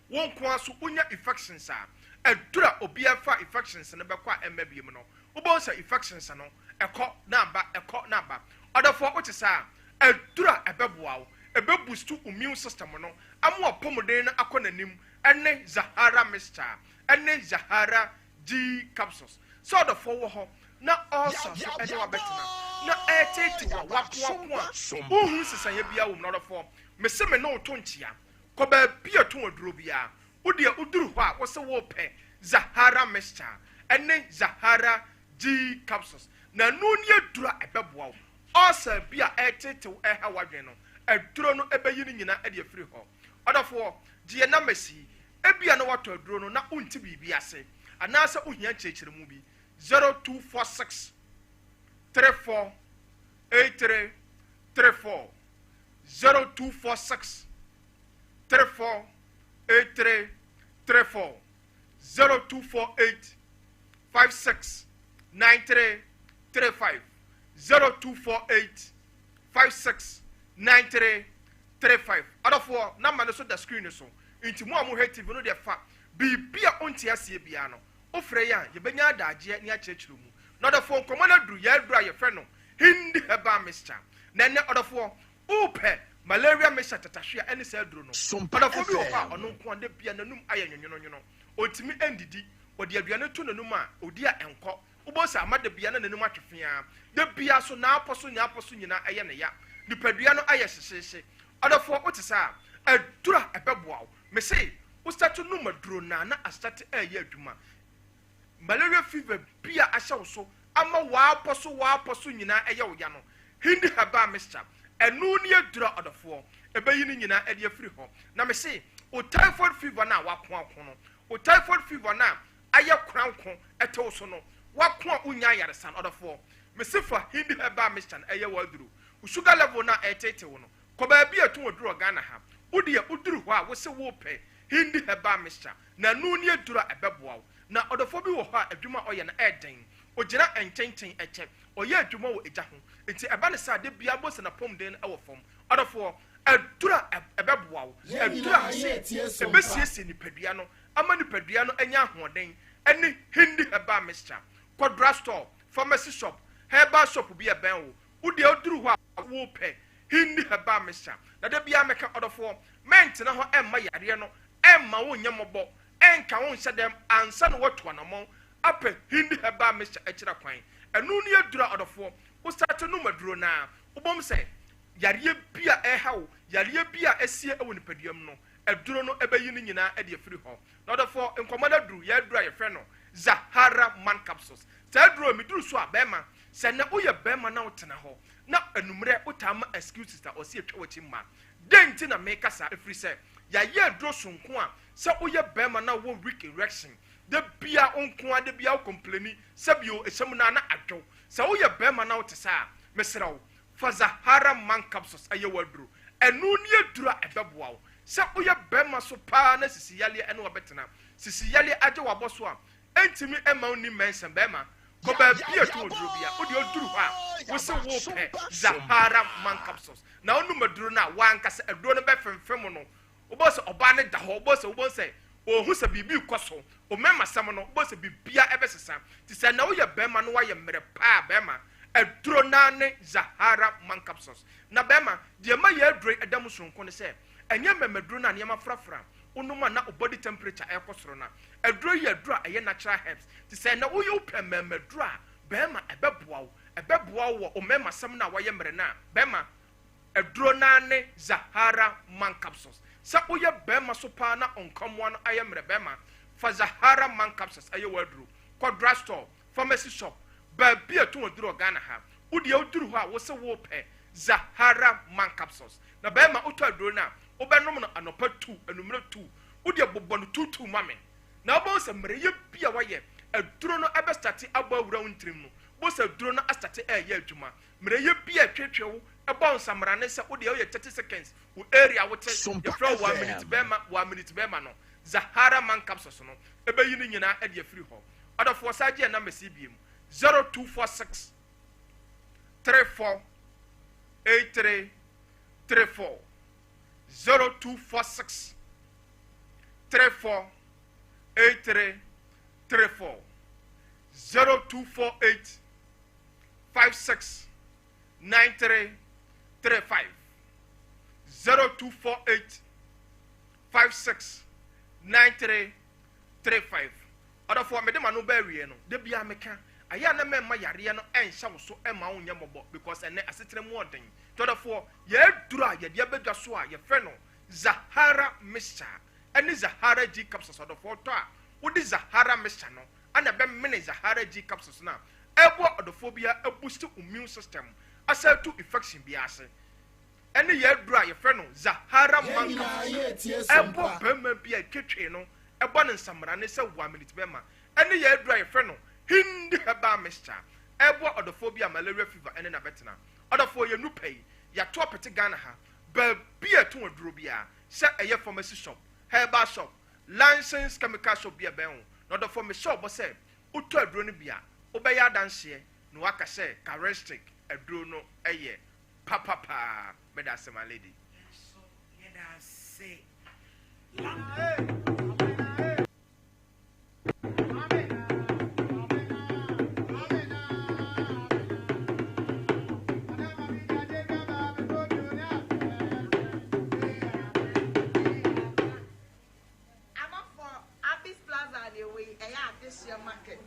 won kwa so unya infections a edura obi afa infections ne bekwa emabiem no ubo sa infections no ekọ na ba odafo wo tesa edura ebeboa wo ebeboost immune system no amu opomoden na akonanim ene Zahara mixture ene Zahara G capsules so odafo wo ho na also so ene wa betina na etete wa wapoa uhu sesanye bia wo no odafo mese me no to ntia ko ba bia to oduro bia udia uduru ho a wo se wo pe Zahara mixture ene Zahara G capsules na nuni edura ebeboa wo osa bia etete eha wadwen no eduro no ebeyi nyina ede afiri ho odafo die na masi ebia no wato eduro no na unti bibi ase anasa ohia chechire mu bi 0246 34 83 34 0246 34 83 34 0248 56 93 35 0248 56 93 35 adofo number no so the screen so inti mo amu TV no de fa bibia onti asie bia no ofre ya ye benya adaje ne achechiro mu no the phone komana duru ya duru ye fe no hindi heba mixture na ne odofo upe malaria mixture tatahwe ene sa duru no odofo bi ofa ono nko de bia nanum aye nyono otimi endidi odi aduane to nanum a odi a enko ubosa amade bia na nanum atwefia de bia so na aposo nyina aye ne ya nipadua no aye hyehye odofo otisa adura ebeboa me say wo start no maduro na start aye adwuma malaria fever bia ahye so ama wa aposo nyina aye wo ya no hindi haba mixture enu ni adura odofo ebeyi ni nyina ade afiri ho na me say o typhoid fever na wakon no o typhoid fever na aye kranko etewo so no wakon unya yaresa odofo me say for hindi haba mixture aye waduru sugar level na etete wo no ko ba bia to oduro Ghana ha udi uduru ho a wo se wo pe hindi heba mixture na nu ni adura ebeboa wo na odofo bi wo ho a adwuma oye na eden ogina enkyenten eche oye adwuma wo eja ho enti eba ne sa de bia bo se na pom den e wo fom odofo adura ebeboa wo adura se ebesiesi ni padua no ama ni padua no enya ahoden ene hindi heba mixture kodra store pharmacy shop herbal shop bi e ben wo udi oduru ho a wo pe hindi heba mixture na de bia meka odofo ment na ho emma yare no emma wo nyamobo enka wo nhyɛ dem ansa no wato anamon apɛ hindi heba mixture akira kwan enu ne adura odofo wo start no maduro na ubom sɛ yare bia ɛha wo yare bia esie ewo nipaduam no aduro no ɛbɛyi no nyinaa ɛde afiri hɔ na ɔdɔfoɔ nkɔmmɔ no aduru yɛaduru a yɛfrɛ no Zahara man capsules saa aduro meduru so a bɛrima sɛ na woyɛ bɛrima na wotena hɔ na anummerɛ wotaa ma excuses a ɔsi atwa w'akyi mma den nti na meka saa ɛfiri sɛ yɛayɛ aduro sonko a sɛ woyɛ bɛrima na wɔ weak erection da bia onko a da bia wo complaini sɛ bio ɛhyɛm no na adwo sɛ woyɛ bɛrima na wote saa mesrɛ wo fa Zahara man capsules ɛyɛ w'aduro ɛno ne aduro a ɛbɛboa wo sɛ woyɛ bɛrima so paa na sisiyaleɛ ɛne wɔbɛtena sisiyaleɛ agye wabɔ so a ɛntimi ɛma wo ni mɛnsɛn bɛrima kɔ baabi a to oduro bia wode oduru hɔ a wo se wo pɛ Zahara man capsules na wonum aduro no a wankasa aduro no bɛfemfem no wobɔ sɛ ɔbaa ne da hɔ wobɔ sɛ ohu sɛ biribi kɔ so ɔmɛma sɛm no wobɔ sɛ biribia ɛbɛsesa nti sɛ na woyɛ bɛrima no woayɛ mmerɛ paa bɛrima aduro naa ne Zahara man capsules na bɛrima deɛ ma yɛ aduro ɛda mu soronko ne sɛ ɛnyɛ mɛmaduro no a nneɛma frafra wonum a na wo body temperature ɛkɔ soro na aduro yɛ aduro a ɛyɛ natural herbs nti sɛ na woyɛ wopɛ mɛmaduro a bɛrima ɛbɛboa wo wɔ ɔmɛma sɛm no a wɔyɛ mmerɛ no a bɛrima aduro naa ne Zahara man capsules sɛ woyɛ bɛrima so paa na ɔnkɔmmoa no ayɛ mmerɛ bɛrima fa Zahara man capsules ɛyɛ w'aduro kɔ drugstore pharmacy shop baabi a to w'aduro Ghana ha wodeɛ woduru hɔ a wo se wopɛ Zahara man capsules na bɛrima wotɔ aduro no a wobɛnom no anɔpa 2 anummerɛ 2 wodeɛ bobɔ no 2 ma me na wobɛhu sɛ mmerɛyɛ bi a wɔyɛ aduro no ɛbɛstate abɔ awura wo ntirim no bo sɛ aduro no astate ɛyɛ adwuma mmerɛyɛ bi a twetwe wo ɛbɔ nsamrane sɛ wodeɛ woyɛ 30 seconds wo area wote yɛfrɛ 1 minute bɛrima no Zahara man capsules no ɛbɛyi no nyinaa ɛde afiri hɔ ɔdɔfoɔ saa gye ɛnam ɛsi biem 0246 34 83 34 0246 34 83 34 0248 56 93 35 0248 56 93 35 ɔdɔfoɔ mede ma no bɛawie no da bia meka ayɛ na mɛma yareɛ no ɛnhyɛ wo so ɛma wo nyɛ mmɔbɔ because ɛnɛ asetere mu ɔden tɔdɔfoɔ yɛaduru a yɛde abɛdwa so a yɛfrɛ no Zahara mixture ɛne Zahara G capsules ɔdɔfoɔ tɔ a wode Zahara mixture no ana bɛmene Zahara G capsules no a ɛboa ɔdɔfoɔ bia aboost immune system asa to infection bi ase ɛne yɛaduru a yɛfrɛ no Zahara man capsules ɛbɔ bɛrima bi a twetwe no ɛbɔ ne nsamrane sɛ 1 minute bɛrima ɛne yɛaduru a yɛfrɛ no Hindi herbal mixture ɛbɔ ɔdɔfoɔ bi a malaria fever ɛne na bɛtena ɔdɔfoɔ yɛ nupa yi yɛato apete Ghana ha baabi a ɛto aduro bia sɛ ɛyɛ pharmacy shop herbal shop licensed chemical shop bi a bɛn ho na ɔdɔfoɔ mehyɛ ɔbɔ sɛ wotɔ aduro no bia wobɛyɛ adanseɛ na waka sɛ charistic aduro no ɛyɛ papapaa mɛda asɛm a lady Market.